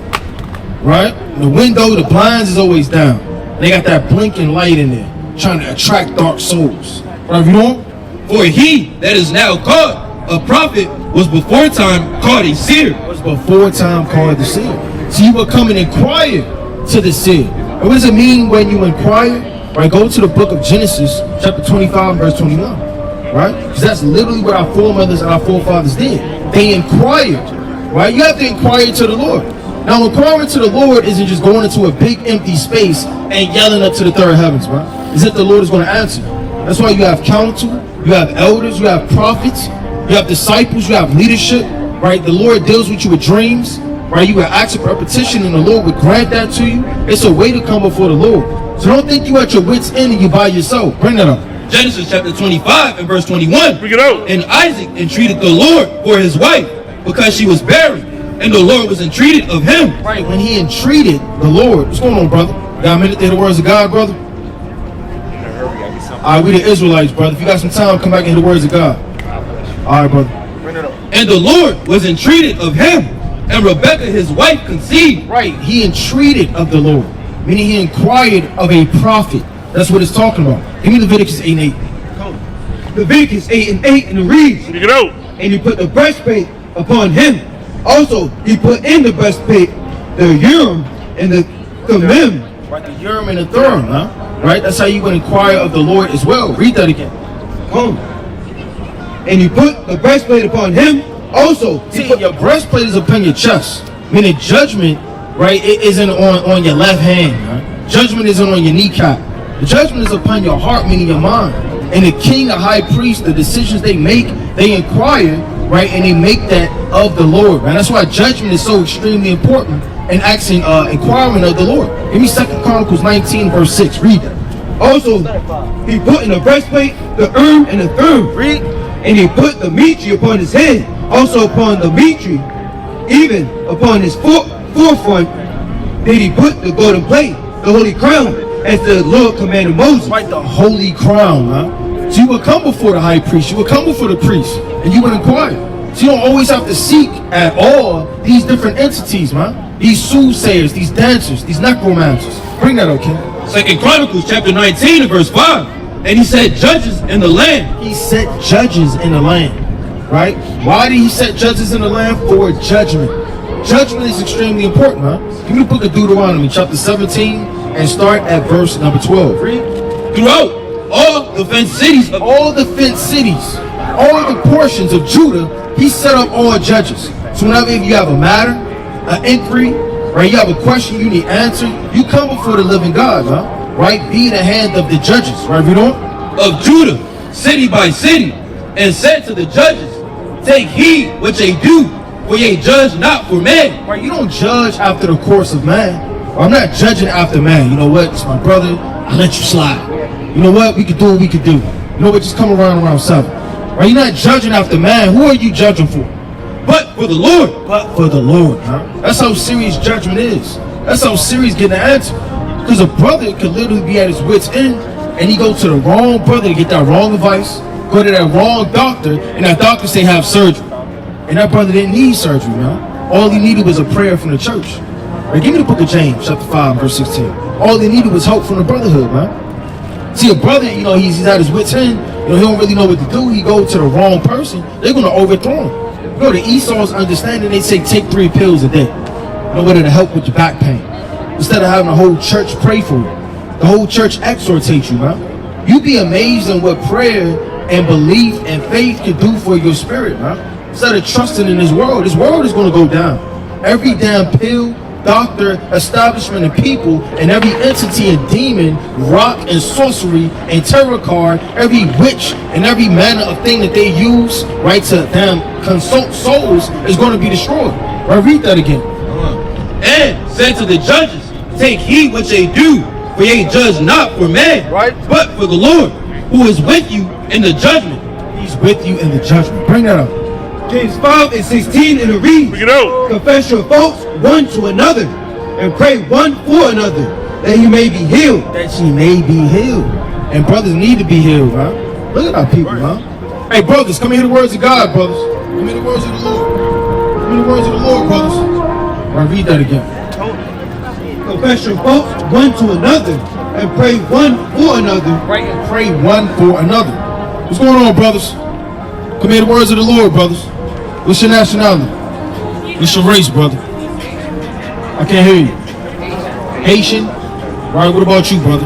right? The window, the blinds is always down. They got that blinking light in there, trying to attract dark souls. Right, you know? For he that is now called a prophet was before time called a seer. Was before time called the seer. So you will come and inquire to the seer. And what does it mean when you inquire? Right, go to the book of Genesis, chapter 25, verse 21. Right? Because that's literally what our foremothers and our forefathers did. They inquired. Right? You have to inquire to the Lord. Now, inquiring to the Lord isn't just going into a big empty space and yelling up to the third heavens, right? It's that the Lord is going to answer. That's why you have counsel, you have elders, you have prophets, you have disciples, you have leadership, right? The Lord deals with you with dreams, right? You would ask for a petition and the Lord would grant that to you. It's a way to come before the Lord. So don't think you at your wits' end and you by yourself. Bring that up. Genesis chapter 25 and verse 21. Bring it out. And Isaac entreated the Lord for his wife because she was barren, and the Lord was entreated of him. Right, when he entreated the Lord. What's going on, brother? Got a minute to hear the words of God, brother? All right, we the Israelites, brother. If you got some time, come back and hear the words of God. All right, brother. And the Lord was entreated of him, and Rebekah his wife conceived. Right, he entreated of the Lord, meaning he inquired of a prophet. That's what it's talking about. Give me Leviticus 8 and 8. Leviticus 8 and 8 and it reads, Bring it out. and he put the breastplate upon him. Also, he put in the breastplate the Urim and the Thummim. Right, the Urim and the Thummim, huh? Right, that's how you would inquire of the Lord as well. Read that again. Come. And he put the breastplate upon him. Also, see, your breastplate is upon your chest. Meaning judgment, right, it isn't on your left hand. Right? Judgment isn't on your kneecap. The judgment is upon your heart, meaning your mind. And the king, the high priest, the decisions they make, they inquire, right, and they make that of the Lord. Man, that's why judgment is so extremely important in asking, inquiring of the Lord. Give me 2 Chronicles 19, verse 6. Read that. Also, he put in the breastplate the Urim and the Thummim. Read. And he put the mitre upon his head. Also upon the mitre, even upon his forefront, did he put the golden plate, the holy crown, as the Lord commanded Moses. Right, the holy crown, huh? So you would come before the high priest, you would come before the priest, and you would inquire. So you don't always have to seek at all these different entities, man. These soothsayers, these dancers, these necromancers. Bring that up, King. 2 Chronicles chapter 19 and verse 5. And he set judges in the land. He set judges in the land, right? Why did he set judges in the land? For judgment. Judgment is extremely important, huh? Give me the book of Deuteronomy, chapter 17, and start at verse number 12. Read. Throughout all the fenced cities of all the fenced cities, all the portions of Judah, he set up all judges. So whenever you have a matter, an inquiry, right, you have a question you need answered, you come before the living God, huh? Right? Be the hand of the judges, right? You know? Of Judah, city by city, and said to the judges, take heed what they do, for ye judge not for man. Right? You don't judge after the course of man. I'm not judging after man. You know what? It's my brother. I let you slide. You know what? We could do what we could do. You know what? Just come around 7. Right? You're not judging after man. Who are you judging for? But for the Lord. But for the Lord, huh? That's how serious judgment is. That's how serious getting the answer. Because a brother could literally be at his wit's end, and he go to the wrong brother to get that wrong advice, go to that wrong doctor, and that doctor say have surgery. And that brother didn't need surgery, man. All he needed was a prayer from the church. Right, give me the book of James, chapter 5, verse 16. All he needed was help from the brotherhood, man. See, a brother, he's at his wit's end, he don't really know what to do. He go to the wrong person, they're going to overthrow him. You go to Esau's understanding, they say take 3 pills a day. Whether to help with your back pain. Instead of having the whole church pray for you, the whole church exhortate you, man. You'd be amazed in what prayer and belief and faith can do for your spirit, man. Instead of trusting in this world is going to go down. Every damn pill, doctor, establishment, and people, and every entity and demon, rock and sorcery and tarot card, every witch and every manner of thing that they use, right, to damn consult souls is going to be destroyed. Right, read that again. And said to the judges, take heed what they do, for ye judge not for man, right, but for the Lord, who is with you in the judgment. He's with you in the judgment. Bring that up. James 5 and 16 in the read. Bring it out. Confess your faults one to another, and pray one for another, that he may be healed. That she may be healed. And brothers need to be healed, man. Look at our people, man. Hey, brothers, come hear the words of God, brothers. Come hear the words of the Lord. Come hear the words of the Lord, brothers. All right, read that again. Confess your faults one to another and pray one for another. Right, and pray one for another. What's going on, brothers? Come hear the words of the Lord, brothers. What's your nationality? What's your race, brother? I can't hear you. Haitian? Right, what about you, brother?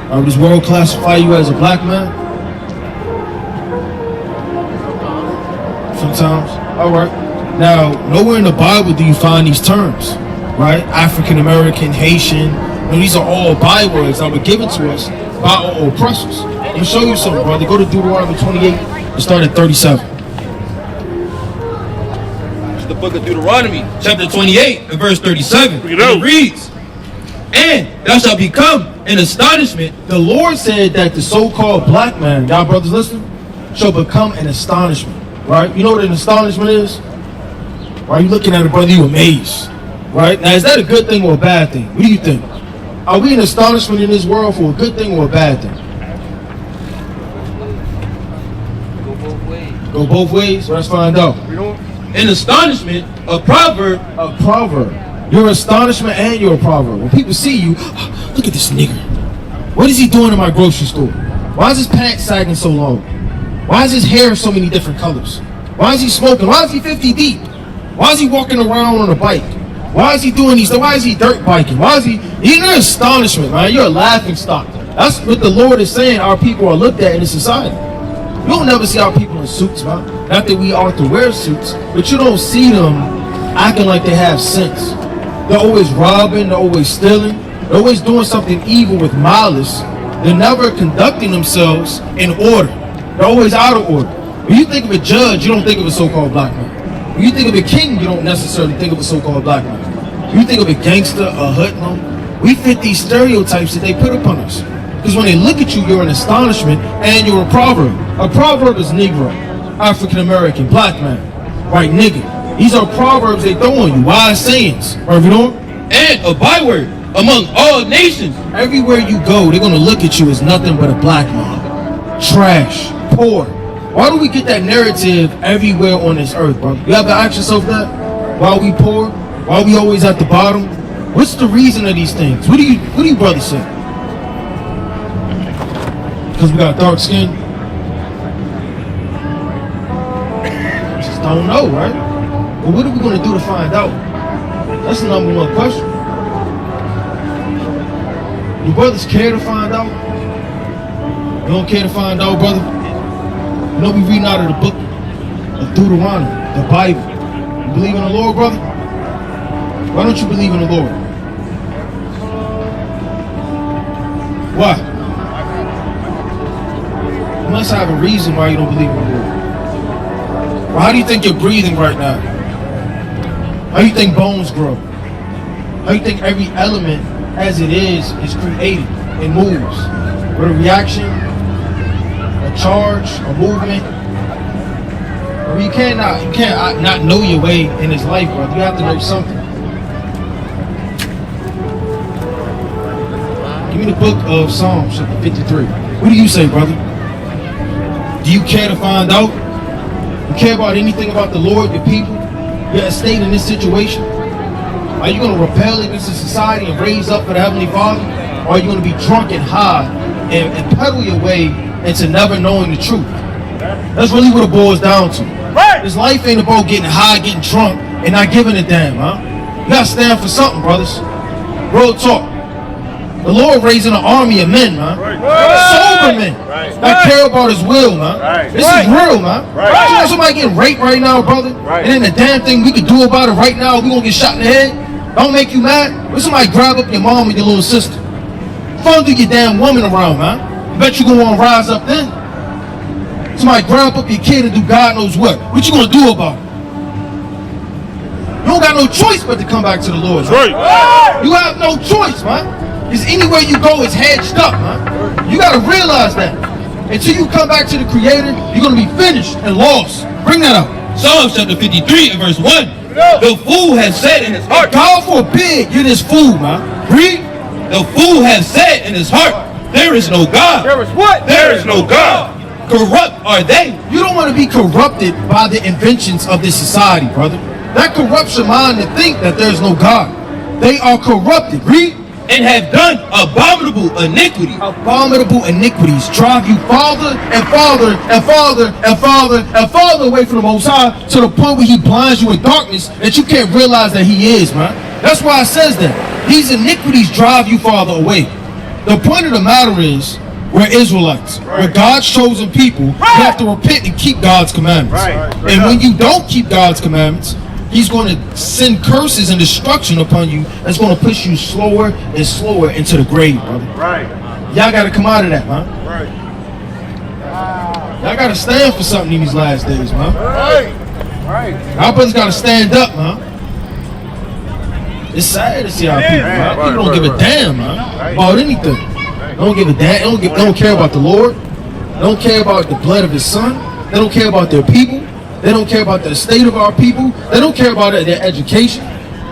Does this world classify you as a black man? Sometimes. All right. Now, nowhere in the Bible do you find these terms, right? African American, Haitian. These are all bywords that were given to us by our oppressors. Let me show you something, brother. Go to Deuteronomy 28 and start at 37. It's the book of Deuteronomy, chapter 28 and verse 37. It reads, "And thou shalt become an astonishment." The Lord said that the so-called black man, y'all brothers listen, shall become an astonishment, right? You know what an astonishment is? Right? You looking at it, brother, you amazed, right? Now, is that a good thing or a bad thing? What do you think? Are we an astonishment in this world for a good thing or a bad thing? Go both ways? Let's find out. An astonishment, a proverb. A proverb. You're astonishment and you're a proverb. When people see you, look at this nigger. What is he doing in my grocery store? Why is his pants sagging so long? Why is his hair so many different colors? Why is he smoking? Why is he 50 deep? Why is he walking around on a bike? Why is he doing these? Why is he dirt biking? Why is he? You're an astonishment, man. You're a laughing stock. That's what the Lord is saying our people are looked at in the society. You don't never see our people in suits, man. Not that we are to wear suits, but you don't see them acting like they have sense. They're always robbing, they're always stealing, they're always doing something evil with malice. They're never conducting themselves in order. They're always out of order. When you think of a judge, you don't think of a so-called black man. When you think of a king, you don't necessarily think of a so-called black man. When you think of a gangster, a hoodlum, we fit these stereotypes that they put upon us. Because when they look at you, you're an astonishment and you're a proverb. A proverb is Negro, African American, black man, right, nigga. These are proverbs they throw on you, wise sayings, right, you know? And a byword among all nations. Everywhere you go, they're gonna look at you as nothing but a black man. Trash, poor. Why do we get that narrative everywhere on this earth, bro? You ever ask yourself that? Why we poor? Why we always at the bottom? What's the reason of these things? What do you brothers say? Because we got dark skin? Just don't know, right? But what are we gonna do to find out? That's the number one question. Do brothers care to find out? You don't care to find out, brother? You know we reading out of the book of Deuteronomy, the Bible. You believe in the Lord, brother? Why don't you believe in the Lord? Why? You must have a reason why you don't believe in the Lord. Well, how do you think you're breathing right now? How do you think bones grow? How do you think every element as it is created and moves? With a reaction, a charge, a movement. I mean, you can't not know your way in this life, brother. You have to know something. Give me the book of Psalms, chapter 53. What do you say, brother? Do you care to find out? You care about anything about the Lord, your people, your estate in this situation? Are you going to repel against the society and raise up for the Heavenly Father? Or are you going to be drunk and high and pedal your way into never knowing the truth? That's really what it boils down to. Right. This life ain't about getting high, getting drunk, and not giving a damn, huh? You got to stand for something, brothers. Real talk. The Lord raising an army of men, man. Right. Sober men. Right. That care about his will, man. Right. This is real, man. Right. You know somebody getting raped right now, brother? Right. And then the damn thing we can do about it right now, we gonna get shot in the head? Don't make you mad? When somebody grab up your mom or your little sister, fondle your damn woman around, man. You bet you gonna wanna rise up then. Somebody grab up your kid and do God knows what. What you gonna do about it? You don't got no choice but to come back to the Lord. Right. You have no choice, man. Because anywhere you go, it's hedged up, man. You got to realize that. Until you come back to the Creator, you're going to be finished and lost. Bring that up. Psalms chapter 53 and verse 1. The fool has said in his heart. God forbid you're this fool, man. Read. The fool has said in his heart, there is no God. There is what? There is no God. Corrupt are they. You don't want to be corrupted by the inventions of this society, brother. That corrupts your mind to think that there's no God. They are corrupted. Read. And have done abominable iniquity. Abominable iniquities drive you farther and farther and farther and farther and farther away from the Most High, to the point where He blinds you in darkness that you can't realize that He is, man. That's why it says that. These iniquities drive you farther away. The point of the matter is, we're Israelites. We're God's chosen people. You have to repent and keep God's commandments. And when you don't keep God's commandments, He's going to send curses and destruction upon you. That's going to push you slower and slower into the grave, brother. Y'all got to come out of that, man. Y'all got to stand for something in these last days, man. Our brothers got to stand up, man. It's sad to see our people, man. People don't give a damn, man, about anything. They don't give a damn. They don't care about the Lord. They don't care about the blood of His Son. They don't care about their people. They don't care about the state of our people. They don't care about their education.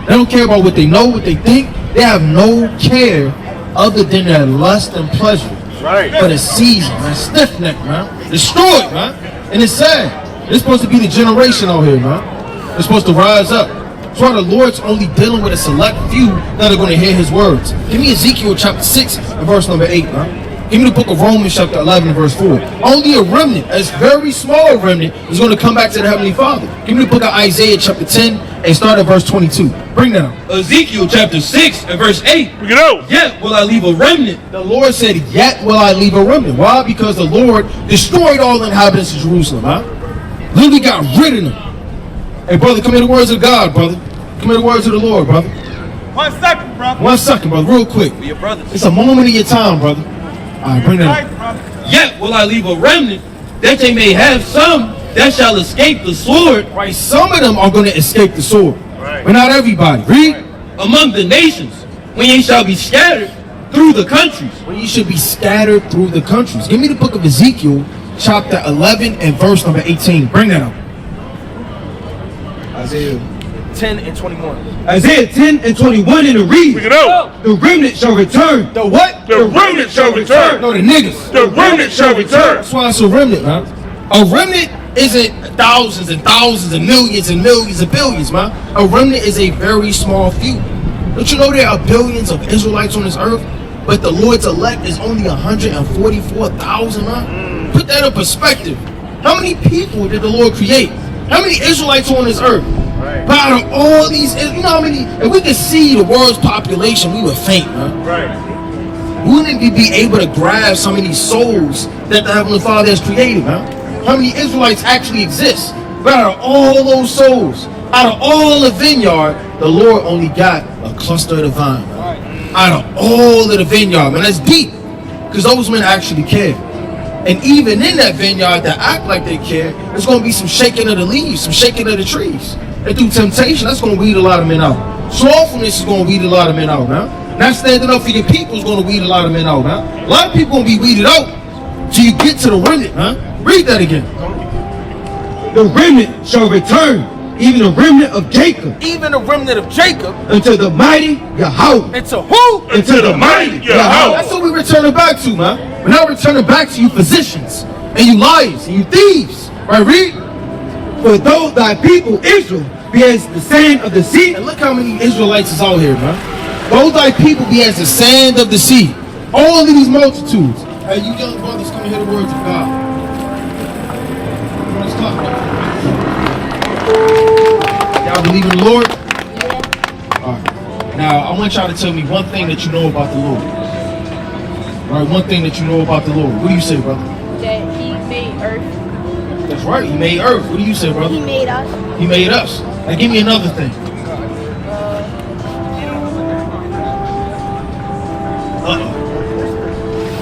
They don't care about what they know, what they think. They have no care other than their lust and pleasure. For the season, man. Stiff neck, man. Destroyed, man. And it's sad. It's supposed to be the generation out here, man. They're supposed to rise up. That's why the Lord's only dealing with a select few that are going to hear His words. Give me Ezekiel chapter 6 and verse number 8, man. Give me the book of Romans chapter 11 and verse 4. Only a remnant, a very small remnant, is going to come back to the Heavenly Father. Give me the book of Isaiah chapter 10 and start at verse 22. Bring that up. Ezekiel chapter 6 and verse 8. We go. Yet will I leave a remnant. The Lord said, yet will I leave a remnant. Why? Because the Lord destroyed all the inhabitants of Jerusalem, huh? Literally got rid of them. Hey, brother, come hear the words of God, brother. Come hear the words of the Lord, brother. 1 second, brother. 1 second, brother, real quick. For your brothers. It's a moment of your time, brother. All right, bring that up. Yet will I leave a remnant, that they may have some that shall escape the sword. Right, some of them are going to escape the sword, but not everybody. Read. Among the nations, when ye shall be scattered through the countries. When you should be scattered through the countries. Give me the book of Ezekiel, chapter 11 and verse number 18. Bring that up. Isaiah 10 and 21. Isaiah 10 and 21 in the read. We go. The remnant shall return. The what? The remnant shall return. No, the niggas. The remnant shall return. That's why it's a remnant, man. A remnant isn't thousands and thousands and millions of billions, man. A remnant is a very small few. Don't you know there are billions of Israelites on this earth, but the Lord's elect is only 144,000, man? Put that in perspective. How many people did the Lord create? How many Israelites are on this earth? But out of all these, you know how many, if we could see the world's population, we would faint, man. Wouldn't we be able to grasp how many souls that the Heavenly Father has created, man? How many Israelites actually exist? But out of all those souls, out of all the vineyard, the Lord only got a cluster of the vine, man. Out of all of the vineyard, man, that's deep. Because those men actually care. And even in that vineyard that act like they care, there's going to be some shaking of the leaves, some shaking of the trees. And through temptation, that's going to weed a lot of men out. Slothfulness is going to weed a lot of men out, man. Not standing up for your people is going to weed a lot of men out, man. A lot of people going to be weeded out till you get to the remnant, man. Read that again. The remnant shall return, even the remnant of Jacob. Even the remnant of Jacob. Unto the mighty Yahweh. Into who? Into the mighty Yahweh. That's what we're returning back to, man. We're not returning back to you physicians, and you liars, and you thieves. Right, read. For though thy people Israel be as the sand of the sea. And look how many Israelites is out here, man. Though thy people be as the sand of the sea. All of these multitudes. Hey, you young brothers, come and hear the words of God. Let's talk about it. Y'all believe in the Lord? All right. Now, I want y'all to tell me one thing that you know about the Lord. All right, one thing that you know about the Lord. What do you say, brother? That He made earth. That's right. He made earth. What do you say, brother? He made us. He made us. Now, give me another thing.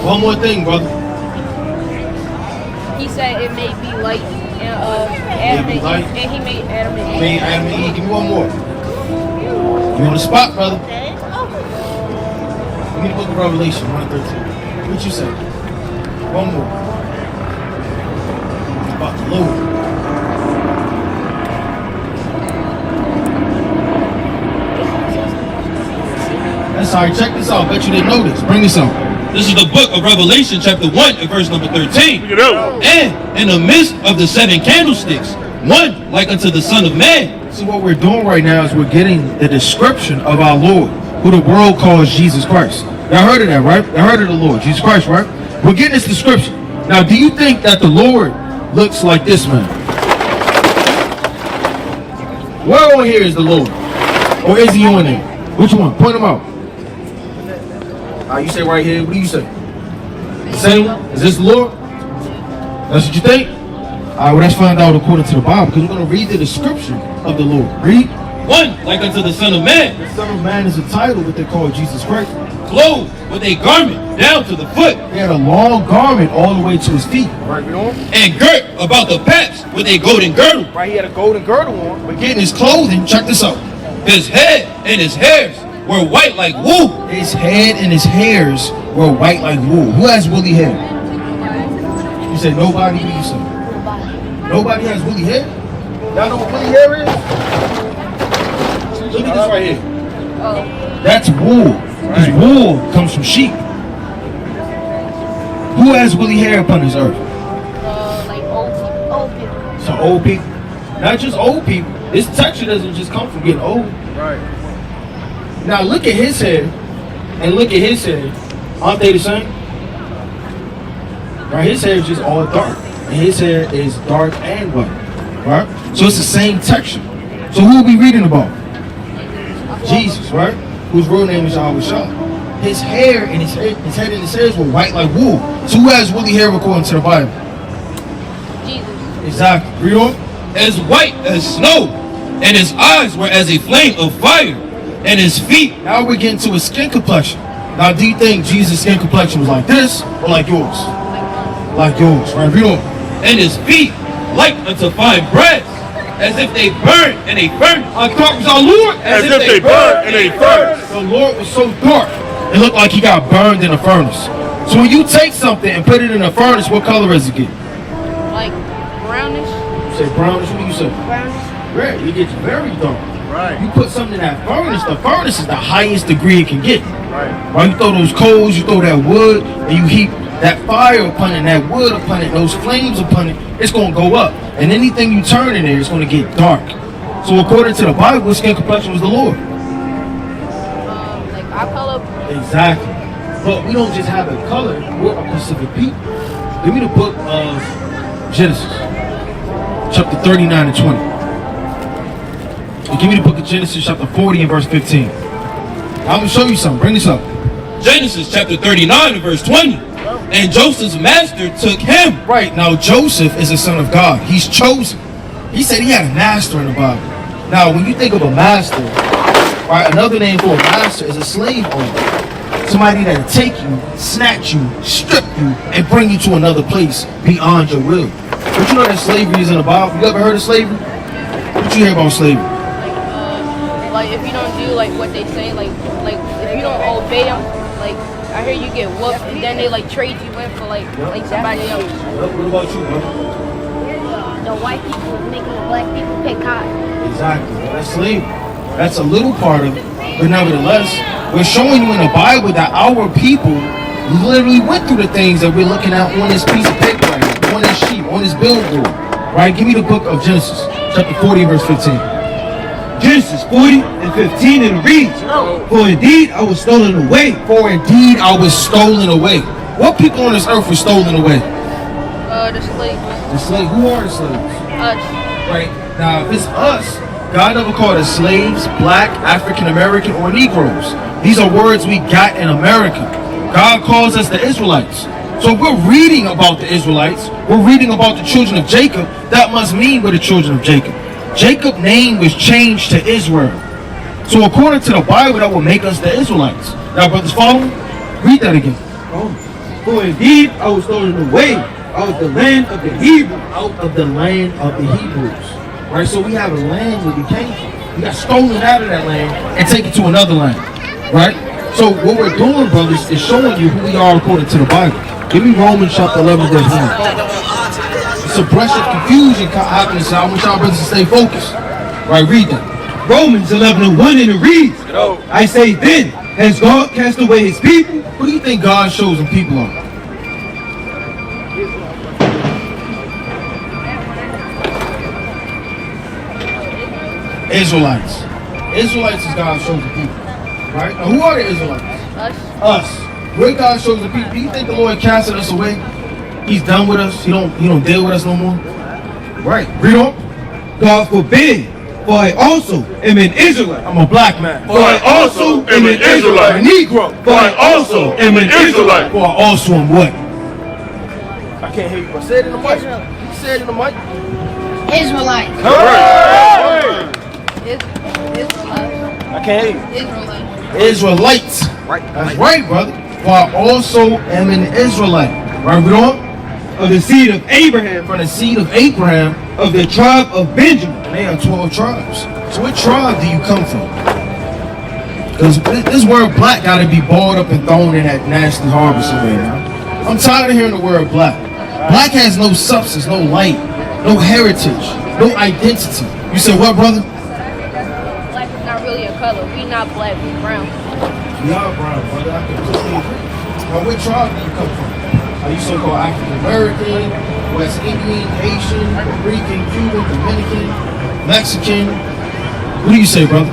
One more thing, brother. He said it may be light, and Adam May be light. and He made Adam and Eve. Made Adam and Eve. Give me one more. You on the spot, brother? Give me the book of Revelation, 1:13. What you say? One more. It's about the Lord. Sorry, check this out. Bet you didn't know this. Bring this out. This is the book of Revelation, chapter 1, and verse number 13. And in the midst of the 7 candlesticks, one like unto the Son of Man. See, what we're doing right now is we're getting the description of our Lord, who the world calls Jesus Christ. Y'all heard of that, right? Y'all heard of the Lord, Jesus Christ, right? We're getting this description. Now, do you think that the Lord looks like this man? Where on here is the Lord? Or is he on there? Which one? Point him out. You say right here. What do you say? The same one? Is this the Lord? That's what you think? Alright, well, let's find out according to the Bible, because we're going to read the description of the Lord. Read. One like unto the Son of Man. The Son of Man is a title what they call Jesus Christ. Clothed with a garment down to the foot. He had a long garment all the way to his feet. Right, we on? And girt about the paps with a golden girdle. Right, he had a golden girdle on. But getting his clothing, check this out. His head and his hairs were white like wool. His head and his hairs were white like wool. Who has woolly hair? You say nobody? What do you say? Nobody has woolly hair? Y'all know what woolly hair is? Look at this right here. That's wool. This wool comes from sheep. Who has woolly hair upon this earth? Like old people. So old people. Not just old people. This texture doesn't just come from getting old. Right. Now look at his hair and look at his hair. Aren't they the same? Right, his hair is just all dark. And his hair is dark and white. Right? So it's the same texture. So who are we reading about? Jesus, right? Whose real name is Yahweh. His hair and his head and his hairs were white like wool. So who has woolly hair according to the Bible? Jesus. Exactly. Read on. As white as snow, and his eyes were as a flame of fire, and his feet. Now we're getting to his skin complexion. Now, do you think Jesus' skin complexion was like this or like yours? Like yours, right? Read on. And his feet like unto fine brass, as if they burned in a furnace. I thought it was our Lord. As if they burned in a furnace. The Lord was so dark, it looked like he got burned in a furnace. So when you take something and put it in a furnace, what color does it get? Like brownish. You say brownish, what do you say? Brownish. Red, it gets very dark. Right. You put something in that furnace, the furnace is the highest degree it can get. Right. Right? You throw those coals, you throw that wood, and you heap that fire upon it, and that wood upon it, those flames upon it, it's going to go up. And anything you turn in there, it's going to get dark. So according to the Bible, what skin complexion was the Lord? Like our color. Exactly. But we don't just have a color, we're a specific people. Give me the book of Genesis, chapter 39 and 20. And give me the book of Genesis, chapter 40 and verse 15. I'm going to show you something. Bring this up. Genesis chapter 39 and verse 20. And Joseph's master took him. Right. Now, Joseph is a son of God. He's chosen. He said he had a master in the Bible. Now, when you think of a master, right, another name for a master is a slave owner. Somebody that'll take you, snatch you, strip you, and bring you to another place beyond your will. But you know that slavery is in the Bible. You ever heard of slavery? What you hear about slavery? Like if you don't do like what they say, like if you don't obey them, like I hear you get whooped, and then they like trade you in for like somebody else. What about you, bro? The white people making the black people pay cotton. Exactly. That's slavery. That's a little part of it, but nevertheless, we're showing you in the Bible that our people literally went through the things that we're looking at on this piece of paper right now, on this sheet, on this billboard. Right? Give me the book of Genesis, chapter 40, verse 15. Genesis 40 and 15, and it reads, For indeed I was stolen away. For indeed I was stolen away. What people on this earth were stolen away? The slaves. The slaves. Who are the slaves? Us. Right. Now, if it's us, God never called us slaves, black, African American, or Negroes. These are words we got in America. God calls us the Israelites. So if we're reading about the Israelites, we're reading about the children of Jacob, that must mean we're the children of Jacob. Jacob's name was changed to Israel. So according to the Bible, that will make us the Israelites. Now, brothers, follow me? Read that again. For indeed I was stolen away out of the land of the Hebrews. Out of the land of the Hebrews. Right? So we have a land where we came from. We got stolen out of that land and taken to another land. Right? So what we're doing, brothers, is showing you who we are according to the Bible. Give me Romans chapter 11, verse 1. It's a brush of confusion happening, so I want y'all brothers to stay focused. Right, read that. Romans 11 and 1, and it reads, I say then, Has God cast away his people? Who do you think God's chosen people are? Israelites. Israelites is God's chosen people. Right? Now, who are the Israelites? Us. We're God's chosen people. Do you think the Lord casted us away? He's done with us. He don't deal with us no more. Right. Read on. God forbid, for I also am an Israelite. I'm a black man. For I also am an Israelite. A Negro. For I also am an Israelite. For I also am what? I can't hear you, but say it in the mic. You say it in the mic. Israelites. Israelites. I can't hear you. Israelites. Right. That's right, brother. For I also am an Israelite. Right, read on. Of the seed of Abraham, From the seed of Abraham, of the tribe of Benjamin. they are 12 tribes. So what tribe do you come from? Because this word black got to be balled up and thrown in that nasty harbor somewhere now. I'm tired of hearing the word black. Black has no substance, no light, no heritage, no identity. You said what, brother? Black is not really a color. We not black, we brown. We are brown, brother. I completely agree. Now, what tribe do you come from? Are you so-called African American, West Indian, Haitian, Puerto Rican, Cuban, Dominican, Mexican? What do you say, brother?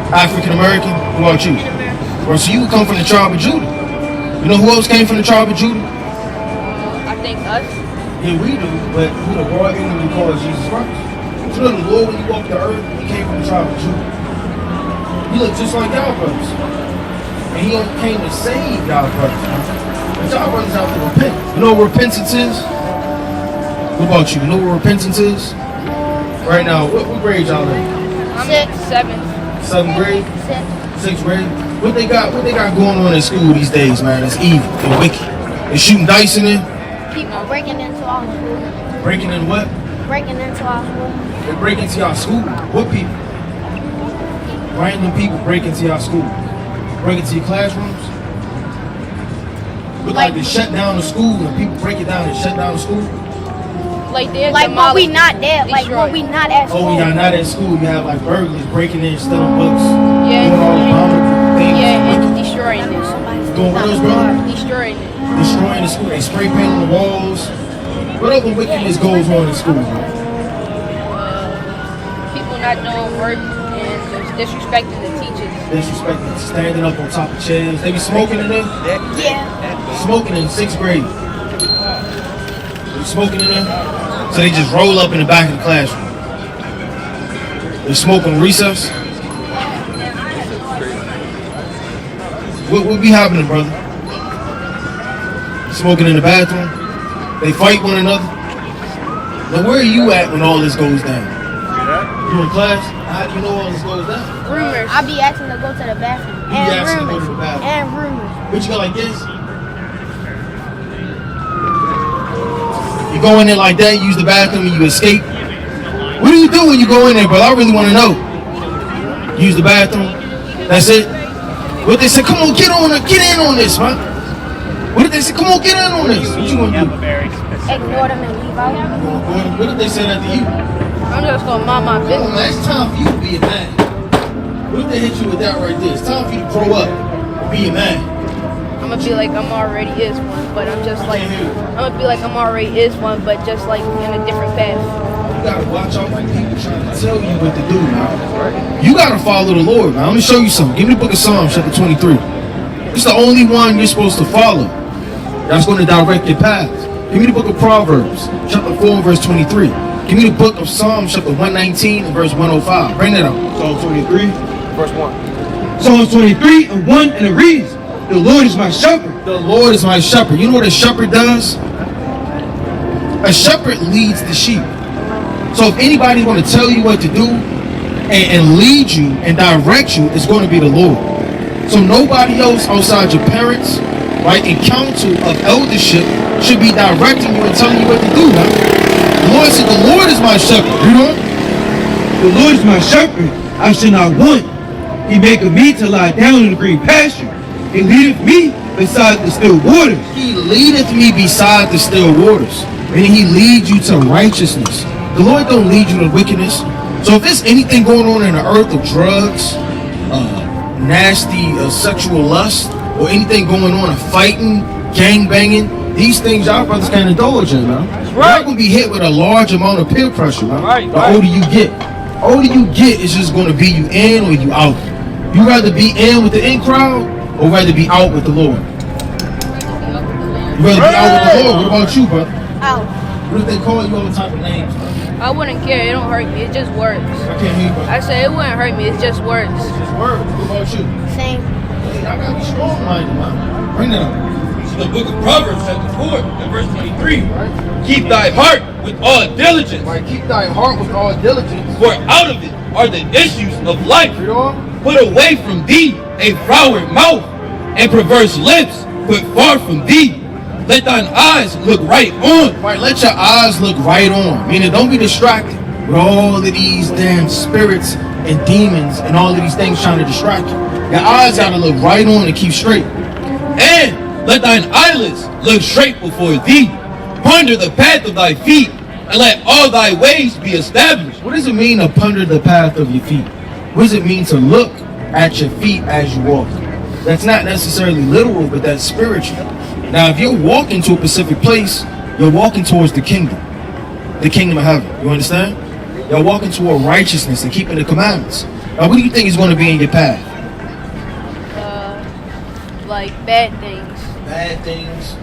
African American? Who are you? Or so you come from the tribe of Judah. You know who else came from the tribe of Judah? I think us. Yeah, we do, but who the broad enemy calls Jesus Christ. You know the Lord, when he walked the earth, he came from the tribe of Judah. He looked just like y'all brothers. And he only came to save y'all brothers. But y'all brothers have to repent. You know what repentance is? What about you? You know what repentance is? Right now, what grade y'all in? I'm at 7th. 7th grade? 6th grade? What they got going on in school these days, man? It's evil and wicked. They shooting dice in it. People breaking into our school. Breaking in what? Breaking into our school. They break into your school. What people? Random people break into your school. Break into your classrooms. Look like they shut down the school and people break it down and shut down the school. Like they're Like when we not there, like when we not at school. Oh, y'all not at school. You have like burglars breaking in, stealing books. Yeah, doing all the bomb things. yeah, and destroying it. Doing what else, brother? Destroying it. Destroying the school. They spray paint on the walls. What other wickedness goes on in school, bro? People not doing work and just disrespecting the teachers. Disrespecting, standing up on top of chairs. They be smoking in there? Yeah. Smoking in 6th grade. They smoking in there? So they just roll up in the back of the classroom. They smoke on recess. What be happening, brother? Smoking in the bathroom? They fight one another? Now where are you at when all this goes down? You in class? How do you know all this goes down? Rumors. I be asking to go to the bathroom. You be asking to go to the bathroom. And rumors. What you go like this? You go in there like that, you use the bathroom and you escape. What do you do when you go in there, brother? I really want to know. Use the bathroom. That's it. What they say? Come on, get in on this, man. What did they say? Come on, get in on this. What you gonna do? Ignore them and leave out. What did they say that to you? I'm just gonna mind my Come on, business. man. It's time for you to be a man. What if they hit you with that right there? It's time for you to grow up and be a man. I'm gonna be like I'm already is one, but I'm just like I'm gonna be like I'm already is one, but just like in a different path. You gotta watch out for people trying to tell you what to do, man. You gotta follow the Lord, man. I'm gonna show you something. Give me the book of Psalms, chapter 23. It's the only one you're supposed to follow. That's going to direct your path. Give me the book of Proverbs, chapter 4, verse 23. Give me the book of Psalms, chapter 119, and verse 105. Bring that up. Psalm 23. Verse 1. Psalm 23 and 1, and it reads, the Lord is my shepherd. The Lord is my shepherd. You know what a shepherd does? A shepherd leads the sheep. So if anybody's going to tell you what to do and lead you and direct you, it's going to be the Lord. So nobody else outside your parents, right, and council of eldership should be directing you and telling you what to do, man. The Lord said, the Lord is my shepherd. You know? The Lord is my shepherd, I shall not want. He maketh me to lie down in the green pasture. He leadeth me beside the still waters. He leadeth me beside the still waters. Meaning he leads you to righteousness. The Lord don't lead you to wickedness. So if there's anything going on in the earth of drugs, nasty sexual lust or anything going on, fighting, gang banging, these things y'all brothers can't indulge in, man. You're not gonna be hit with a large amount of peer pressure, man. The older you get. It's just gonna be you in or you out. You rather be in with the in crowd or rather be out with the Lord? You rather be out with the Lord. What about you, brother? Out. What if they call you all the type of names, bro? I wouldn't care. It don't hurt me. It's just words. I can't hear you, brother. I said it wouldn't hurt me. It's just words. It's just words. What about you? Same. Hey, I gotta be strong-minded, man. Bring that up. The book of Proverbs chapter 4 and verse 23. Keep thy heart with all diligence. Right, keep thy heart with all diligence. For out of it are the issues of life. Read on. Put away from thee a froward mouth and perverse lips. Put far from thee. Let thine eyes look right on. Right, let your eyes look right on. Meaning, don't be distracted with all of these damn spirits and demons and all of these things trying to distract you. Your eyes gotta look right on and keep straight. And let thine eyelids look straight before thee. Ponder the path of thy feet, and let all thy ways be established. What does it mean to ponder the path of your feet? What does it mean to look at your feet as you walk? That's not necessarily literal, but that's spiritual. Now, if you're walking to a specific place, you're walking towards the kingdom of heaven. You understand? You're walking toward righteousness and keeping the commandments. Now, what do you think is going to be in your path? Like bad things. Bad things,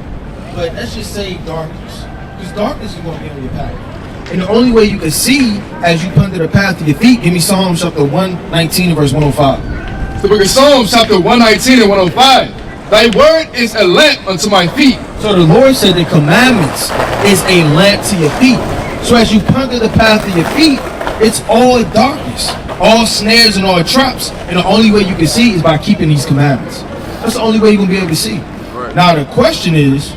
but let's just say darkness, because darkness is going to be on your path, and the only way you can see as you ponder the path of your feet, give me Psalms chapter 119 and verse 105. The book of Psalms chapter 119 and 105. Thy word is a lamp unto my feet. So the Lord said the commandments is a lamp to your feet. So as you ponder the path of your feet, it's all darkness, all snares and all traps, and the only way you can see is by keeping these commandments. That's the only way you're going to be able to see. Now the question is,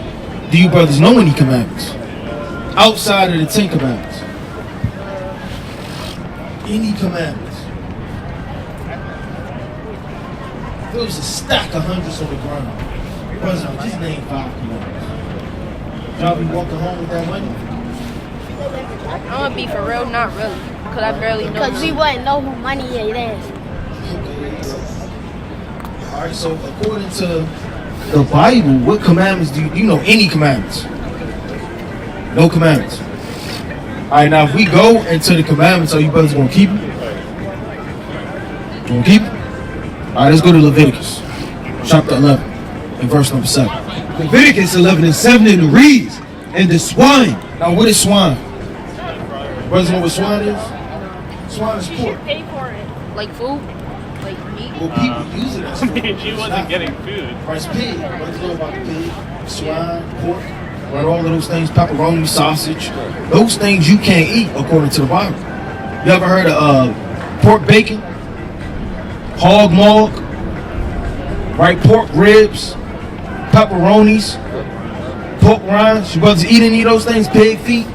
do you brothers know any commandments outside of the 10 commandments? Any commandments? There was a stack of hundreds on the ground. Brothers, just name 5 commandments. Y'all be walking home with that money? I'm gonna be for real, not really, cause I barely know. Because we wouldn't know who money it is. All right, so according to the Bible, what commandments do you know? Any commandments? No commandments. All right, now if we go into the commandments, are you brothers gonna keep them? Gonna keep them? All right, let's go to Leviticus chapter 11 and verse number 7. Leviticus 11 and 7, and it reads, and the swine. Now, what is swine? Brothers know what swine is? Swine is pork. Pay for it. Like food? Like meat? Well, people use it as food. She wasn't getting food. Rice pig. Brothers know about the pig, swine, pork, right? All of those things, pepperoni, sausage. Those things you can't eat according to the Bible. You ever heard of pork bacon? Hog maw, right? Pork ribs, pepperonis, pork rinds. You brothers eat any of those things? Pig feet?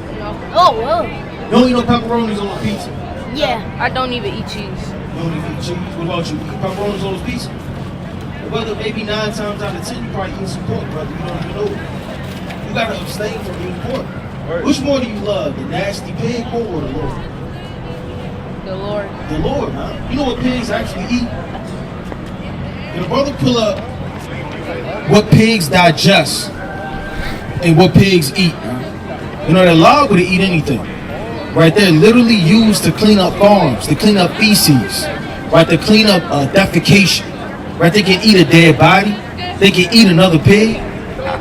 Oh, whoa. You don't eat no pepperonis on a pizza. Yeah. I don't even eat cheese. You don't even eat cheese. What about you? You eat pepperonis on those pizza? Brother, maybe 9 times out of 10 you probably eat some pork, brother. You don't even know it. You gotta abstain from eating pork. Which more do you love, the nasty pig or the Lord? The Lord. The Lord, man. You know what pigs actually eat? Can a brother pull up what pigs digest and what pigs eat, man? You know, they're liable to eat anything. Right? They're literally used to clean up farms, to clean up feces, right? To clean up defecation. Right? They can eat a dead body. They can eat another pig.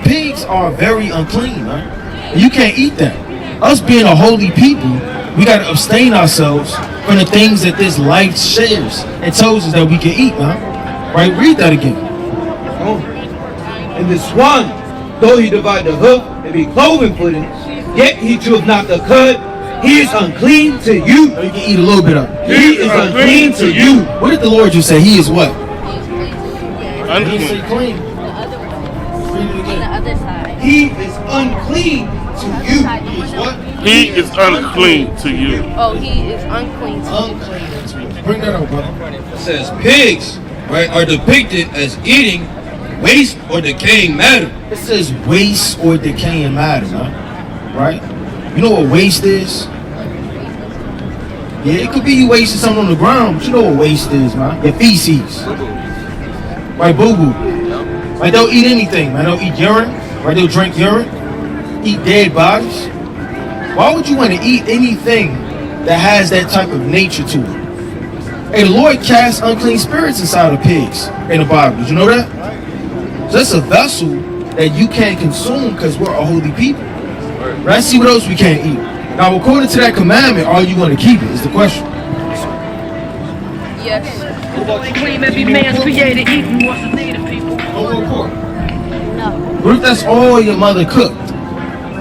Pigs are very unclean, man. And you can't eat them. Us being a holy people, we got to abstain ourselves from the things that this life shares and tells us that we can eat, man. Right? Read that again. Oh. And the swine, though he divide the hoof and be cloven footed, yet he cheweth not the cud. He is unclean to you. You can eat a little bit of it. He is unclean to you. What did the Lord just say? He is what? He Unclean. didn't say clean. The other one. Read it On the again. other side. He is unclean to you. He is what? He is unclean to you. Oh, he is unclean. Unclean to you. Bring that up, brother. It says pigs, right, are depicted as eating waste or decaying matter. It says waste or decaying matter, man. Right? You know what waste is? Yeah, it could be you wasting something on the ground, but you know what waste is, man. Your feces. right? Boo-boo. Right, they'll eat anything, man. They'll eat urine, right? They'll drink urine, eat dead bodies. Why would you want to eat anything that has that type of nature to it? Hey, the Lord cast unclean spirits inside of pigs in the Bible. Did you know that? So that's a vessel that you can't consume because we're a holy people. Right? See what else we can't eat. Now, according to that commandment, are you going to keep it? Is the question. Yes. Claim every man's created equal. What's the native people? No more pork. No. What if that's all your mother cooked?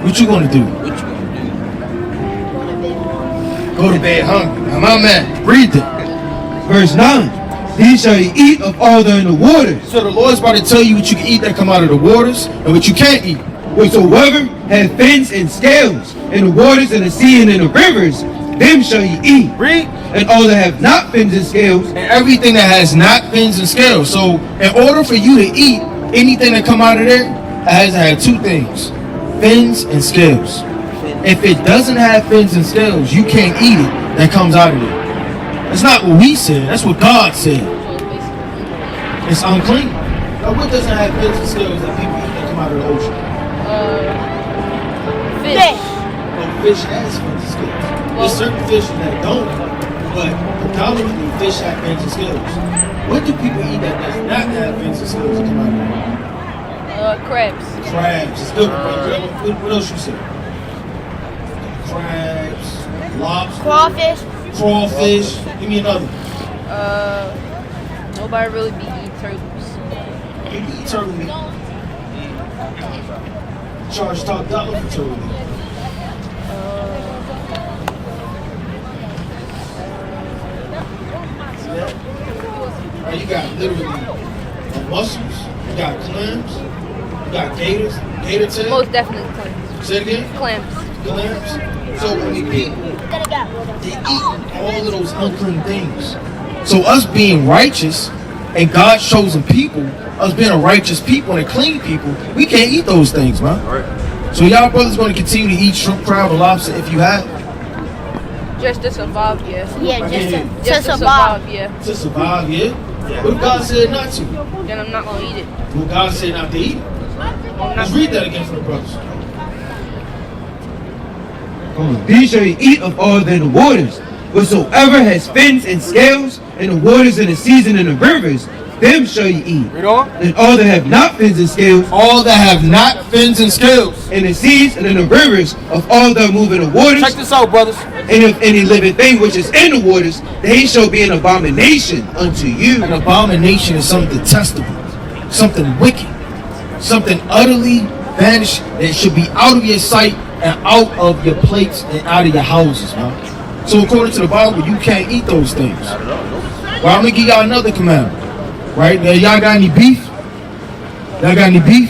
What you going to do? Go to bed hungry. Now, my man, read it. Verse 9. These shall ye eat of all that are in the waters. So the Lord's about to tell you what you can eat that come out of the waters and what you can't eat. Whatsoever hath fins and scales in the waters and the sea and in the rivers, them shall ye eat. Read. And all that have not fins and scales, And everything that has not fins and scales. So in order for you to eat anything that come out of there, it has to have two things. Fins and scales. If it doesn't have fins and scales, you can't eat it that comes out of there. That's not what we said. That's what God said. It's unclean. Now, what doesn't have fins and scales that people eat that come out of the ocean? Fish. Well, fish has fins and scales. There's certain fish that don't, but predominantly fish have fins and scales. What do people eat that does not have fins and scales that come out of there? Crabs. Crabs. It's good. What else you said? Crabs, lobster, Crawfish. crawfish. Give me another. Nobody really be eating turtles. You eat turtle meat. Charge top dollar for turtle meat. See that? Right, you got literally mussels, you got clams, you got gators, gator tail. Most definitely clams. Say it again? Clams. Clams. So when we people, they eat all of those unclean things. So us being righteous and God's chosen people, us being a righteous people and a clean people, we can't eat those things, man. Right. So y'all brothers going to continue to eat shrimp, crab, or lobster if you have? Just to survive, yeah. Yeah, Just to survive, yeah. To survive, yeah? What if God said not to? Then I'm not gonna eat it. Well, God said not to eat it. Let's read that again for the brothers. these shall ye eat of all that in the waters. Whatsoever has fins and scales in the waters and the seas and in the rivers, them shall ye eat. Read on. And all that have not fins and scales, All that have not fins and scales. in the seas and in the rivers, of all that move in the waters, Check this out, brothers. and of any living thing which is in the waters, they shall be an abomination unto you. An abomination is something detestable, something wicked, something utterly vanished that should be out of your sight and out of your plates and out of your houses, man. So according to the Bible, you can't eat those things. Well, I'm gonna give y'all another commandment. Right? Now, y'all got any beef? Y'all got any beef?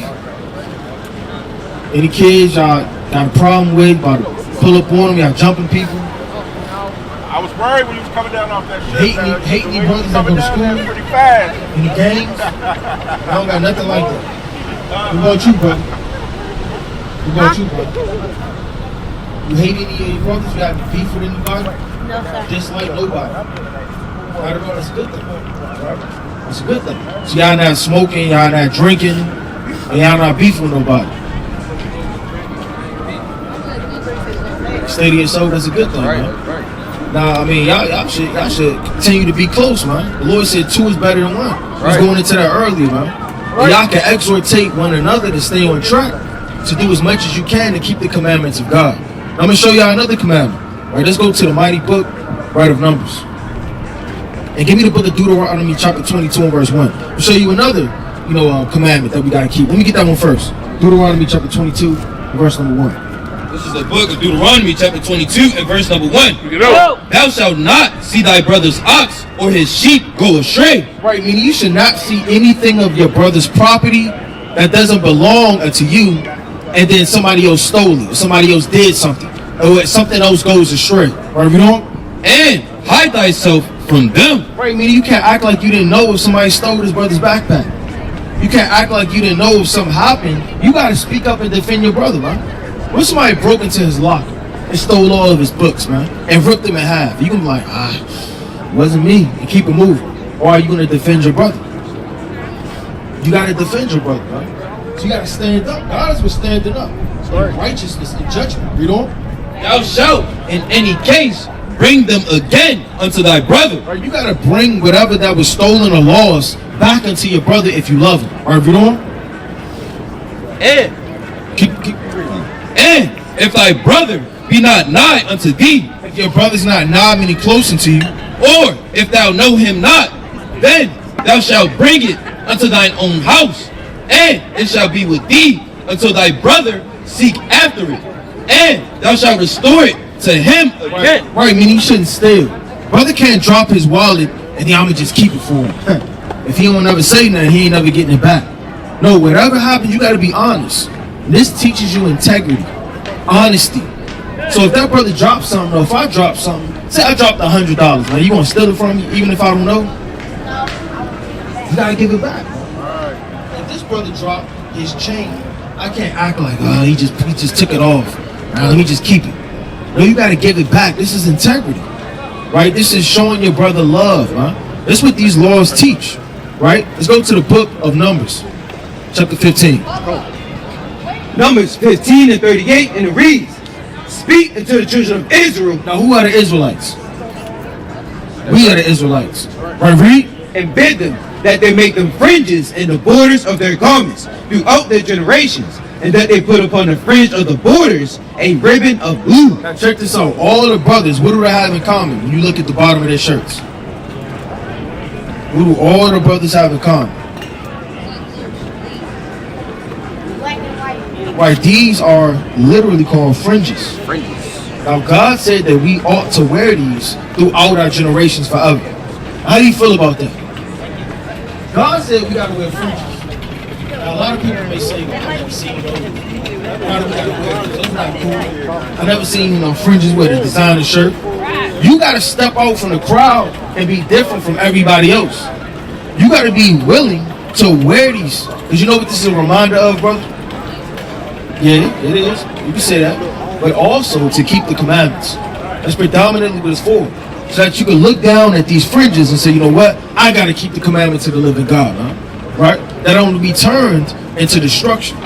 Any kids y'all got a problem with? About to pull up on them? Y'all jumping people? I was worried when you was coming down off that shit. Hating these brothers that go to school? Pretty fast. Any gangs? I don't got nothing like that. What about you, brother? What about you, brother? You hate any of your brothers? You got beef with anybody? No, sir. Dislike nobody? I don't know, that's a good thing. Right? That's a good thing. So y'all not smoking, y'all not drinking, and y'all not beefing with nobody. Stay to yourself, that's a good thing, man. Now, I mean, y'all should continue to be close, man. The Lord said 2 is better than 1. I was going into that earlier, man. And y'all can exhortate one another to stay on track, to do as much as you can to keep the commandments of God. Now, I'm going to show y'all another commandment. All right, let's go to the mighty book, right, of Numbers. And give me the book of Deuteronomy chapter 22 and verse 1. I'll show you another, commandment that we got to keep. Let me get that one first. Deuteronomy chapter 22 and verse number 1. This is the book of Deuteronomy chapter 22 and verse number 1. Thou shalt not see thy brother's ox or his sheep go astray. Right, meaning you should not see anything of your brother's property that doesn't belong unto you, and then somebody else stole it, or somebody else did something, or something else goes astray. Right, you know? And hide thyself from them. Right, meaning you can't act like you didn't know if somebody stole his brother's backpack. You can't act like you didn't know if something happened. You got to speak up and defend your brother, man. When somebody broke into his locker and stole all of his books, man, and ripped them in half, you can be like, it wasn't me, and keep it moving. Or are you going to defend your brother? you gotta defend your brother, right? So you gotta stand up. God is for standing up. In righteousness and judgment. Read on. Thou shalt, in any case, bring them again unto thy brother. Right, you gotta bring whatever that was stolen or lost back unto your brother if you love him. All right, read on. And if thy brother be not nigh unto thee, if your brother's not nigh, meaning close unto you, or if thou know him not, then thou shalt bring it unto thine own house, and it shall be with thee until thy brother seek after it, and thou shalt restore it to him again. Right, meaning you shouldn't steal. Brother can't drop his wallet and I'ma just keep it for him. If he don't ever say nothing, he ain't never getting it back. No, whatever happens, you gotta be honest. And this teaches you integrity, honesty. So if that brother drops something, or if I drop something, say I dropped $100, now you gonna steal it from me even if I don't know? You gotta give it back. If this brother dropped his chain, I can't act like, oh, he just took it off. Let me just keep it. No, you gotta give it back. This is integrity, right? This is showing your brother love, huh? That's what these laws teach, right? Let's go to the book of Numbers, chapter 15. Numbers 15 and 38, and it reads, speak unto the children of Israel. Now, who are the Israelites? We are the Israelites. Right, read. And bid them that they make them fringes in the borders of their garments throughout their generations, and that they put upon the fringe of the borders a ribbon of blue. Now check this out. All of the brothers, what do they have in common when you look at the bottom of their shirts? What do all the brothers have in common? Right, these are literally called fringes. Now God said that we ought to wear these throughout our generations forever. How do you feel about that? God said we gotta wear fringes. Now a lot of people may say, well, I never seen those. Why do we gotta wear those? Those not cool. I never seen fringes with a designer shirt. You gotta step out from the crowd and be different from everybody else. You gotta be willing to wear these. Because you know what this is a reminder of, brother? Yeah, it is. You can say that. But also to keep the commandments. That's predominantly what it's for. So that you can look down at these fringes and say, you know what? I got to keep the commandments of the living God, huh? Right? That don't be turned into destruction.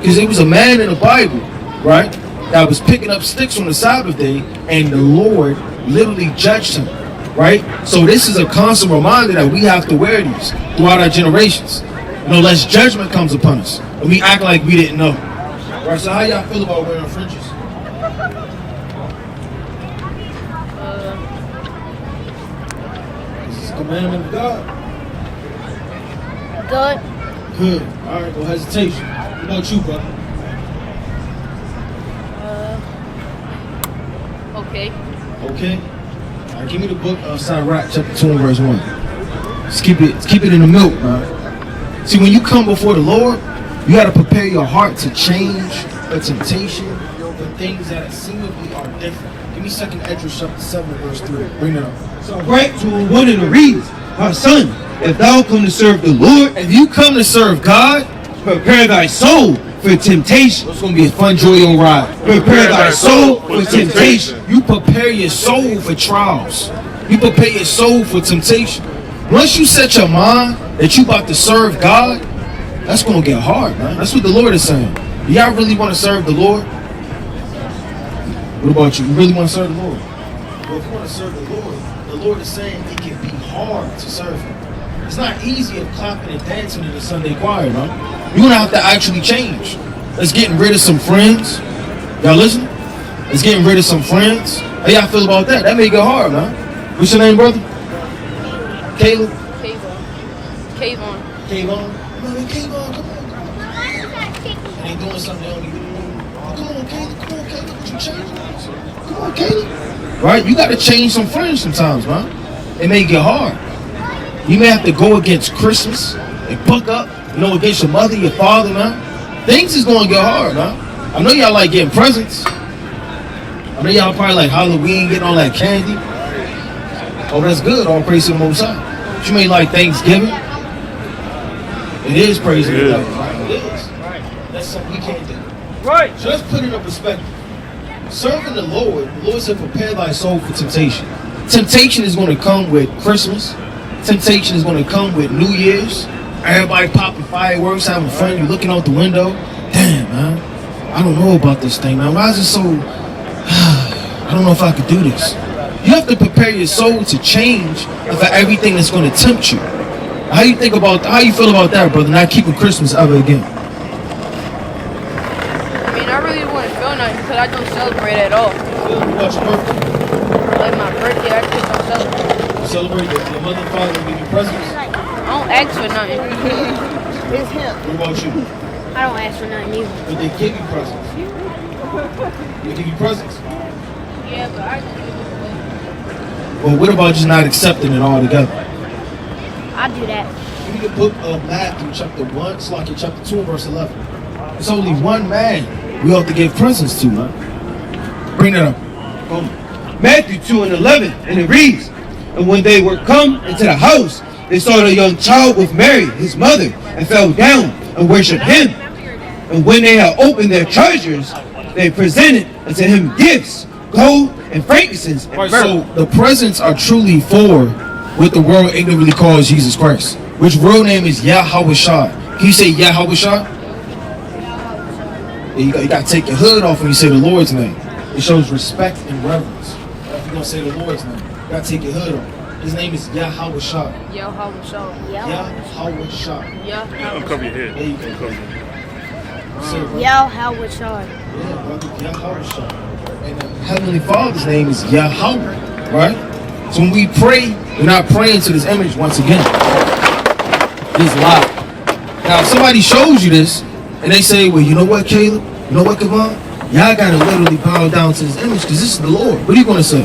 Because there was a man in the Bible, right, that was picking up sticks on the Sabbath day, and the Lord literally judged him, right? So this is a constant reminder that we have to wear these throughout our generations. Lest judgment comes upon us, and we act like we didn't know. Right, so how y'all feel about wearing fringes? This is a commandment of God. Good. Good. All right, no hesitation. What about you, brother? Okay. Okay. All right, give me the book of Sirach, chapter 2 and verse 1. Let's keep it in the milk, man. See, when you come before the Lord, you got to prepare your heart to change for temptation, for things that seemingly are different. Give me 2nd Esdras chapter 7 verse 3. Bring it up. So write to one in the reeds, my son, if thou come to serve the Lord, if you come to serve God, prepare thy soul for temptation. It's going to be a fun, joyous ride. Prepare thy soul for temptation. You prepare your soul for trials. You prepare your soul for temptation. Once you set your mind that you about to serve God, that's going to get hard, man. That's what the Lord is saying. Do y'all really want to serve the Lord? What about you? You really want to serve the Lord? Well, if you want to serve the Lord is saying it can be hard to serve Him. It's not easy of clapping and dancing in the Sunday choir, man. You're going to have to actually change. Let's getting rid of some friends. Y'all listening? Let's getting rid of some friends. How y'all feel about that? That may get hard, man. What's your name, brother? Caleb? Kayvon. Kayvon, come on. Ain't doing something they don't even do. Come on, Caleb. What you changing? Come on, Caleb. Right? You got to change some friends sometimes, man. It may get hard. You may have to go against Christmas and buck up, against your mother, your father, man. Things is going to get hard, man. I know y'all like getting presents. I know y'all probably like Halloween, getting all that candy. Oh, that's good. All praise to the Most High. But you may like Thanksgiving. It is praising the devil, right? It is. That's something we can't do. Right. So let's put it in perspective. Serving the Lord said, prepare thy soul for temptation. Temptation is going to come with Christmas. Temptation is going to come with New Year's. Everybody popping fireworks, having fun. You looking out the window. Damn, man. I don't know about this thing, man. Why is it so... I don't know if I could do this. You have to prepare your soul to change for everything that's going to tempt you. How you feel about that, brother? Not keeping Christmas ever again. I mean, I really wouldn't feel nothing because I don't celebrate at all. What's your birthday? Like my birthday, I just don't celebrate. You celebrate your mother and father give you presents? I don't ask for nothing. It's him. What about you? I don't ask for nothing either. But they give you presents. They give you presents. Yeah, but I just give it away. Well, what about just not accepting it all together? I do that. Read the book of Matthew, chapter 1, Slacky, chapter 2, verse 11. It's only one man we ought to give presents to, man. Bring that up. Boom. Matthew 2:11, and it reads, and when they were come into the house, they saw the young child with Mary, his mother, and fell down and worshipped him. And when they had opened their treasures, they presented unto him gifts, gold and frankincense and Right, myrrh. so the presents are truly for what the world ignorantly calls Jesus Christ, which real name is Yahweh. Can you say Yahweh? Yeah, you got to take your hood off when you say the Lord's name. It shows respect and reverence. If you're going to say the Lord's name, you got to take your hood off. His name is Yahweh. Yahweh. Yahweh. Uncover your head. There you go. Say it, brother. Yahweh Shai. Yeah, brother, Yahweh. And the Heavenly Father's name is Yahweh, right? So when we pray, we're not praying to this image once again. This lie. Now, if somebody shows you this, and they say, well, you know what, Caleb? You know what, Kavon? Y'all gotta literally bow down to this image because this is the Lord. What are you gonna say?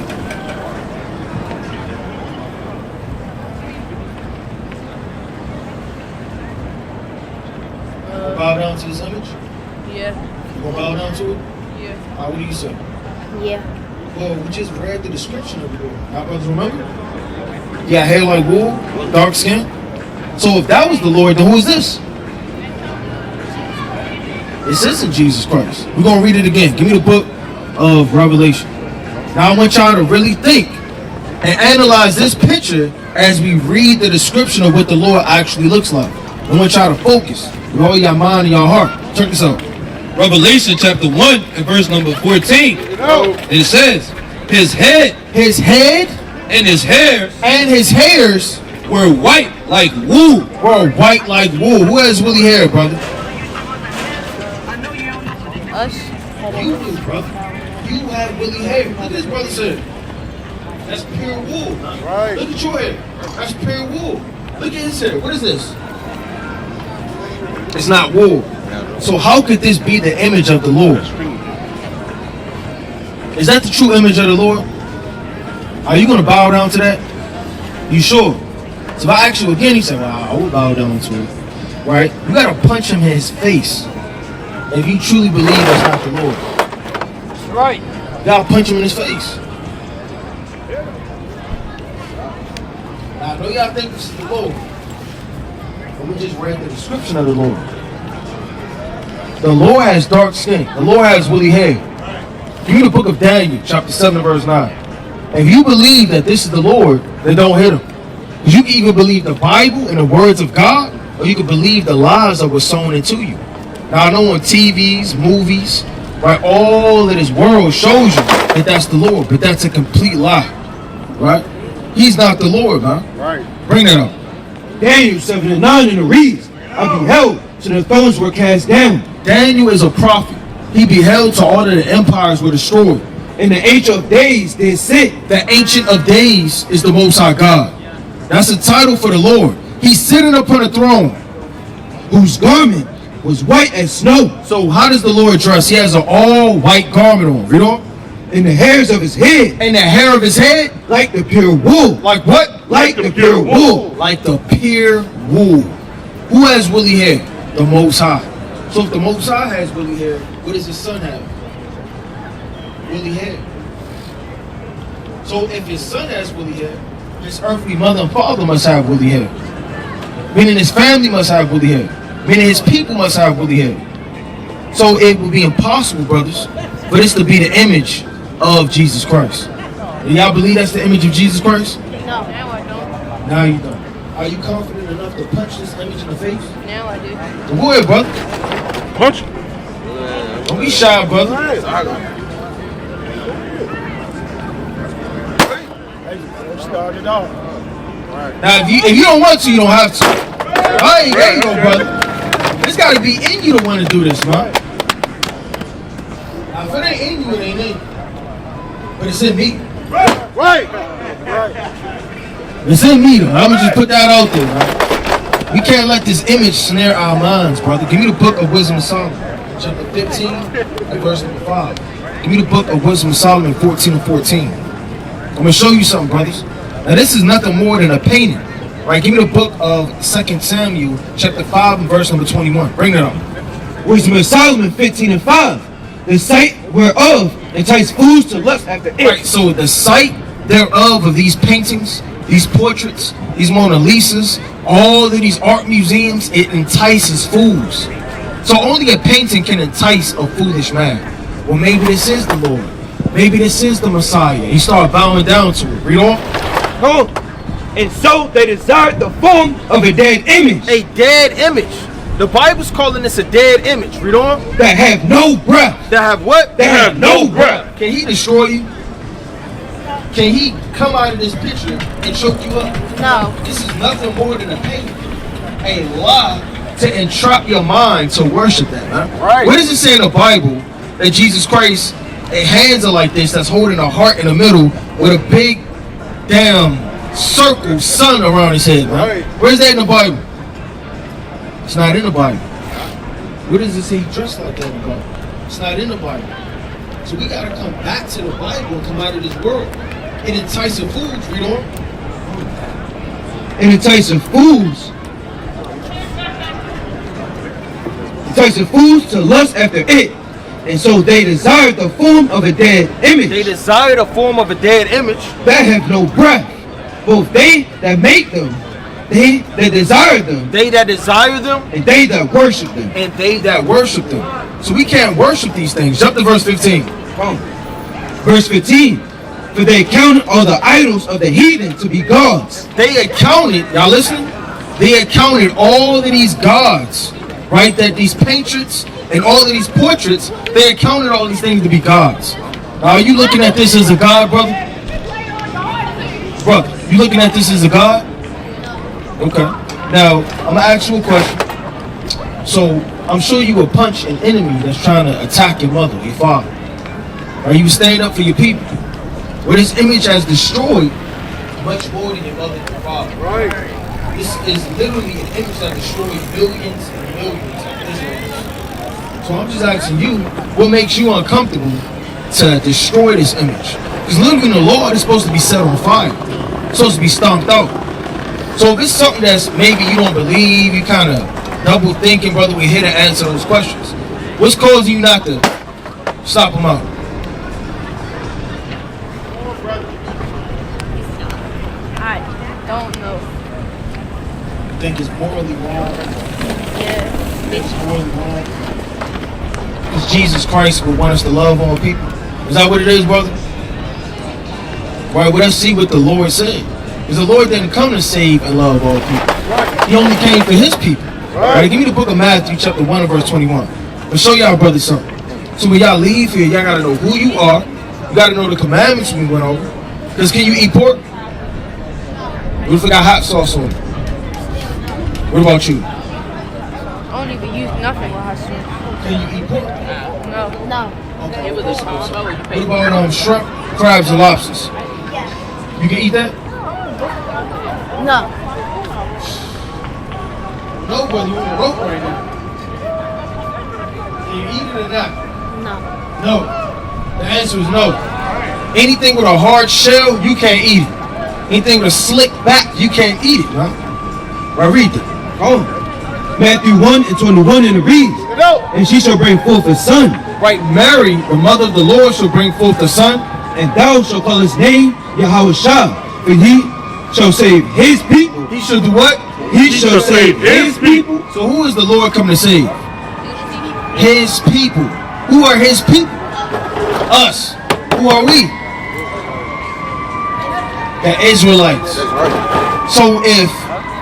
Bow down to this image? Yeah. You gonna bow down to it? Yeah. What do you say? Yeah. Well, we just read the description of the Lord. Y'all brothers remember? Yeah, hair like wool, dark skin. So if that was the Lord, then who is this? This isn't Jesus Christ. We're going to read it again. Give me the book of Revelation. Now I want y'all to really think and analyze this picture as we read the description of what the Lord actually looks like. I want y'all to focus with all your mind and your heart. Check this out. Revelation chapter 1 and verse number 14. It says, his head and his hairs were white like wool. Were white like wool. Who has woolly hair, brother? Us. You do, brother. You have woolly hair. Look at this brother said. That's pure wool. Right. Look at your hair. That's pure wool. Look at his hair. What is this? It's not wool. So how could this be the image of the Lord? Is that the true image of the Lord? Are you going to bow down to that? You sure? So if I ask you again, he said, well, I will bow down to it. Right? You got to punch him in his face. If you truly believe that's not the Lord. That's right. You got to punch him in his face. Now, I know y'all think this is the Lord. But we just read the description of the Lord. The Lord has dark skin. The Lord has woolly hair. Give me the book of Daniel, chapter 7, verse 9. If you believe that this is the Lord, then don't hit him. You can either believe the Bible and the words of God, or you can believe the lies that were sown into you. Now, I know on TVs, movies, right, all of this world shows you that that's the Lord, but that's a complete lie, right? He's not the Lord, man. Right. Bring that up. Daniel 7 and 9, and it reads, I beheld, so the thrones were cast down. Daniel is a prophet. He beheld till all of the empires were destroyed. And the Ancient of Days did sit. The Ancient of Days is the Most High God. That's a title for the Lord. He's sitting upon a throne. Whose garment was white as snow. So how does the Lord dress? He has an all-white garment on. Read on. And the hairs of his head. And the hair of his head. Like the pure wool. Like what? Like the pure wool. Like the pure wool. Who has woolly hair? The Most High. So if the Most High has woolly hair, what does his son have? Woolly hair. So if his son has woolly hair, his earthly mother and father must have woolly hair. Meaning his family must have woolly hair. Meaning his people must have woolly hair. So it would be impossible, brothers, for this to be the image of Jesus Christ. Do y'all believe that's the image of Jesus Christ? No, now I don't. Now you don't. Are you confident enough to punch this image in the face? Now I do. Go ahead, brother. Punch. Don't be shy, brother. Started off. Now, if you don't want to, you don't have to. I ain't there you go, brother. It's got to be in you to want to do this, man. Now, if it ain't in you, it ain't in you. But it's in me. Right. It's in me, though. I'm going to just put that out there, man. We can't let this image snare our minds, brother. Give me the book of Wisdom of Solomon, chapter 15, and verse number 5. Give me the book of Wisdom of Solomon, 14 and 14. I'm going to show you something, brothers. Now, this is nothing more than a painting, right? Give me the book of 2 Samuel, chapter 5, and verse number 21. Bring it up. Wisdom of Solomon 15 and 5. The sight whereof entice fools to lust after it. Right, so the sight thereof of these paintings, these portraits, these Mona Lisas, all of these art museums, it entices fools. So only a painting can entice a foolish man. Well, maybe this is the Lord. Maybe this is the Messiah. He started bowing down to it. Read on. Oh, and so they desired the form of a dead image. A dead image. The Bible's calling this a dead image. Read on. That have no breath. That have what? That have no breath. Can he destroy you? Can he come out of this picture and choke you up? No. This is nothing more than a painting. A lie to entrap your mind to worship that, man. Right. What does it say in the Bible that Jesus Christ, hands are like this, that's holding a heart in the middle with a big damn circle sun around his head, man? Right. Where's that in the Bible? It's not in the Bible. What does it say he dressed like that in the Bible? It's not in the Bible. So we gotta come back to the Bible and come out of this world. It entices fools, read on. It entices fools. Entices fools to lust after it. And so they desired the form of a dead image. They desire the form of a dead image. That have no breath. Both they that make them, they that desire them. They that desire them. And they that worship them. And they that worship them. So we can't worship these things. Jump to verse 15. Verse 15. For they accounted all the idols of the heathen to be gods. They accounted, y'all listening? They accounted all of these gods, right? That these paintings and all of these portraits, they accounted all these things to be gods. Now, are you looking at this as a god, brother? Brother, you looking at this as a god? Okay. Now, I'm gonna ask you a question. So, I'm sure you would punch an enemy that's trying to attack your mother, your father. Or you would stand up for your people. Well, this image has destroyed much more than your mother and your father. Right. This is literally an image that destroyed millions and millions of Israelites. So I'm just asking you, what makes you uncomfortable to destroy this image? Because literally in the Lord, it's supposed to be set on fire. It's supposed to be stomped out. So if it's something that's maybe you don't believe, you kind of double thinking, brother, we're here to answer those questions. What's causing you not to stop them out? I don't know. You think it's morally wrong? Yeah. It's morally wrong. Because Jesus Christ would want us to love all people. Is that what it is, brother? Right, well, let's see what the Lord said. Because the Lord didn't come to save and love all people. He only came for his people. Right, give me the book of Matthew, chapter 1 and verse 21. I'll show y'all, brothers, something. So when y'all leave here, y'all got to know who you are. You got to know the commandments we went over. Because can you eat pork? What if we got hot sauce on it? What about you? I don't even use nothing with hot sauce. Can you eat pork? No. No. Okay. What about shrimp, crabs, and lobsters? You can eat that? No. No, brother, you're on the rope right now. Can you eat it or not? No. No. The answer is no. Anything with a hard shell, you can't eat it. Anything with a slick back, you can't eat it, right? Right, read it. Oh. Matthew 1 and 21 in the reads. And she shall bring forth a son. Right, Mary, the mother of the Lord, shall bring forth a son. And thou shalt call his name Yahushua. For he shall save his people. He shall do what? He shall save his people. So who is the Lord coming to save? His people. Who are his people? Us. Who are we? The Israelites. So if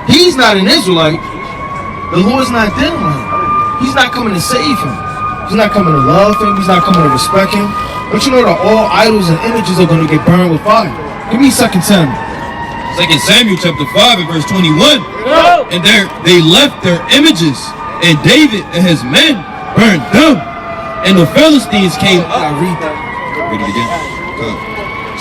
he's not an Israelite, the Lord's not dealing with him. He's not coming to save him. He's not coming to love him. He's not coming to respect him. Don't you know that all idols and images are going to get burned with fire? Give me 2 Samuel. 2 Samuel chapter 5 and verse 21. And there they left their images, and David and his men burned them. And the Philistines came up. I read that. Read it again.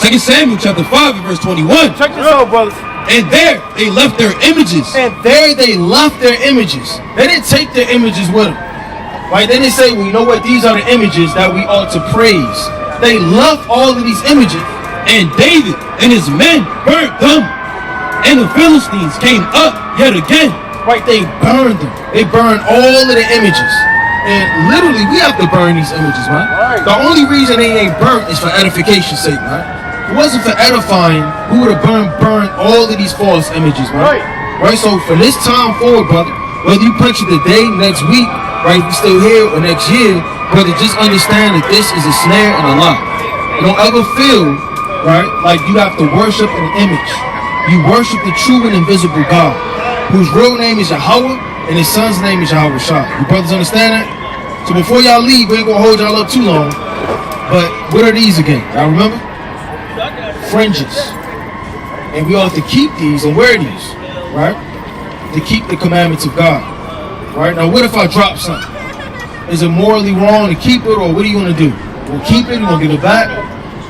2 Samuel chapter 5 and verse 21. Check this out, brothers. And there they left their images. And there they left their images. They didn't take their images with them. Right? They didn't say, well, you know what? These are the images that we ought to praise. They left all of these images. And David and his men burnt them. And the Philistines came up yet again. Right? They burned them. They burned all of the images. And literally, we have to burn these images, man. Right. The only reason they ain't burnt is for edification's sake, man. If it wasn't for edifying, we would have burned all of these false images, man. Right? So from this time forward, brother, whether you punch it today, next week, right, we still here, or next year, brother, just understand that this is a snare and a lie. Don't ever feel, right, like you have to worship an image. You worship the true and invisible God, whose real name is Yahweh, and his son's name is Yahweh Shah. You brothers understand that? So before y'all leave, we ain't gonna hold y'all up too long, but what are these again? Y'all remember? Fringes. And we ought to keep these and wear these, right? To keep the commandments of God. Right? Now what if I drop something? Is it morally wrong to keep it, or what are you gonna do? You gonna keep it? You gonna give it back?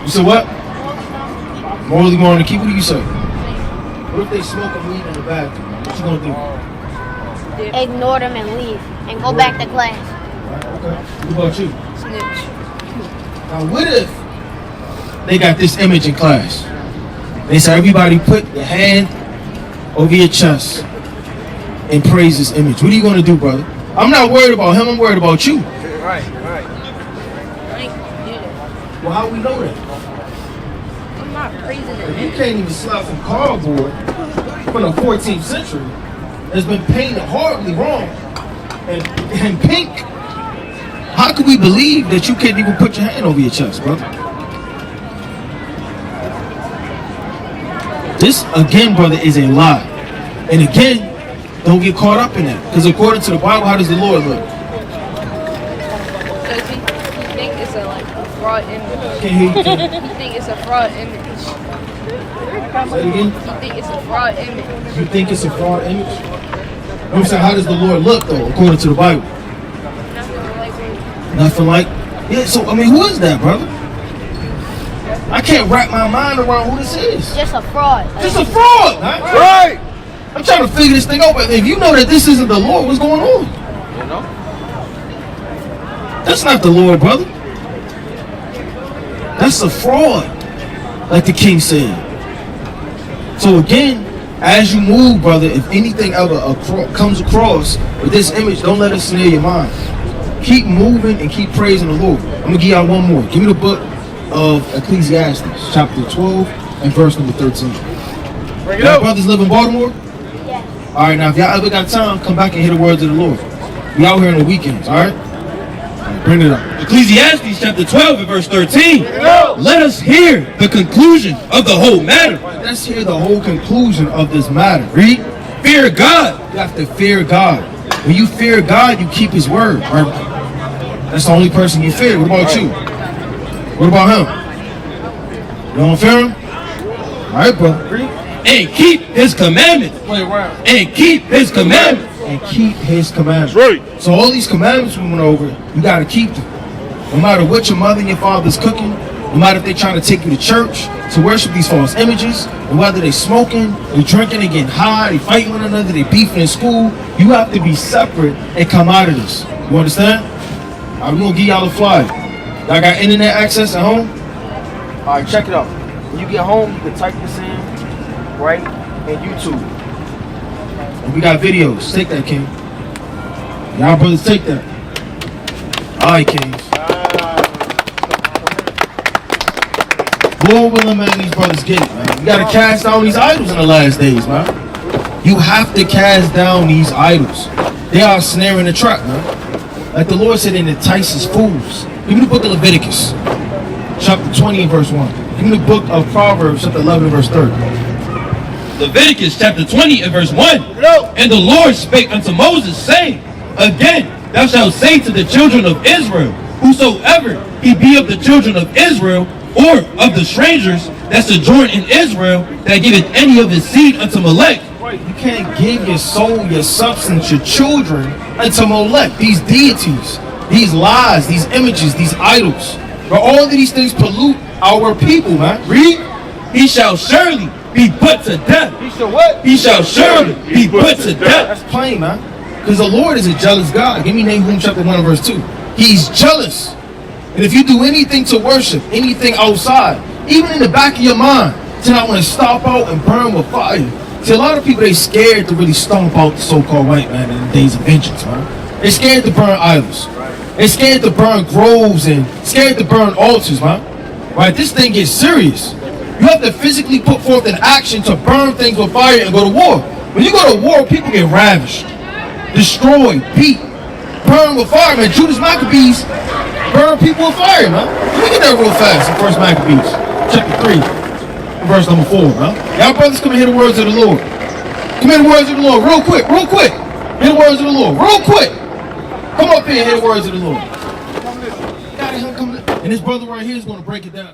You say what? Morally wrong to keep it? What do you say? What if they smoke and weed in the bathroom? What you gonna do? Ignore them and leave and go back to class. Right, okay. What about you? Snitch. Now what if they got this image in class? They say everybody put your hand over your chest and praise this image. What are you gonna do, brother? I'm not worried about him, I'm worried about you. Right. Well, how we know that? I'm not praising If it. you can't even slap some cardboard from the 14th century that's been painted horribly wrong and pink, how could we believe that you can't even put your hand over your chest, brother? This, again, brother, is a lie. And again, don't get caught up in that. Because according to the Bible, how does the Lord look? Does he think it's a fraud image? Can't hear you. You think it's a fraud image? Say it again. You think it's a fraud image? You think it's a fraud image? I'm saying, how does the Lord look, though, according to the Bible? Nothing like. Yeah, so, I mean, who is that, brother? I can't wrap my mind around who this is. Just a fraud. Just a fraud, man. Right. I'm trying to figure this thing out, but if you know that this isn't the Lord, what's going on? You know? That's not the Lord, brother. That's a fraud, like the king said. So again, as you move, brother, if anything ever comes across with this image, don't let it snare your mind. Keep moving and keep praising the Lord. I'm going to give y'all one more. Give me the book of Ecclesiastes, chapter 12 and verse number 13. Bring it Y'all up. brothers live in Baltimore? Yes. All right, now if y'all ever got time, come back and hear the words of the Lord. We out here on the weekends, all right? Bring it up. Ecclesiastes chapter 12 and verse 13. Let us hear the conclusion of the whole matter. Let's hear the whole conclusion of this matter. Read. Fear God. You have to fear God. When you fear God, you keep his word. Right? That's the only person you fear. What about you? What about him? You don't fear him? All right, brother. Read. And keep his commandments. Play around. And keep his commandments. And keep his commandments. Right. So all these commandments we went over, you got to keep them. No matter what your mother and your father's cooking, no matter if they're trying to take you to church to worship these false images, or whether they're smoking, they're drinking, they're getting high, they fighting one another, they beefing in school, you have to be separate and come out of this. You understand? All right, we're going to give y'all a flyer. Y'all got internet access at home? All right, check it out. When you get home, you can type this in, right, in YouTube. And we got videos. Take that, King. Y'all brothers, take that. All right, Kings. Lord willing, man, these brothers get it, man. You gotta cast down these idols in the last days, man. You have to cast down these idols. They are a snare and a trap, man. Like the Lord said, it entices fools. Give me the book of Leviticus, chapter 20 and verse 1. Give me the book of Proverbs, chapter 11 and verse 30. Leviticus chapter 20 and verse 1. And the Lord spake unto Moses, saying, Again, thou shalt say to the children of Israel, whosoever he be of the children of Israel, or of the strangers that sojourn in Israel, that giveth any of his seed unto Molech. You can't give your soul, your substance, your children unto Molech, these deities, these lies, these images, these idols. But all of these things pollute our people, man. Read. He shall surely be put to death. He shall what? He shall surely be put to death. That's plain, man. Because the Lord is a jealous God. Give me Nahum chapter 1 and verse 2. He's jealous. And if you do anything to worship, anything outside, even in the back of your mind, to not want to stomp out and burn with fire. See, a lot of people, they scared to really stomp out the so-called white man in the days of vengeance, man. They're scared to burn idols. They're scared to burn groves and scared to burn altars, man. Right? This thing gets serious. You have to physically put forth an action to burn things with fire and go to war. When you go to war, people get ravished, destroyed, beat, burned with fire, man. Judas Maccabees burn people with fire, man. Let me get that real fast in 1 Maccabees, chapter 3, verse number 4, man. Y'all brothers, come and hear the words of the Lord. Come hear the words of the Lord, real quick, real quick. Hear the words of the Lord, real quick. Come up here and hear the words of the Lord. And this brother right here is going to break it down.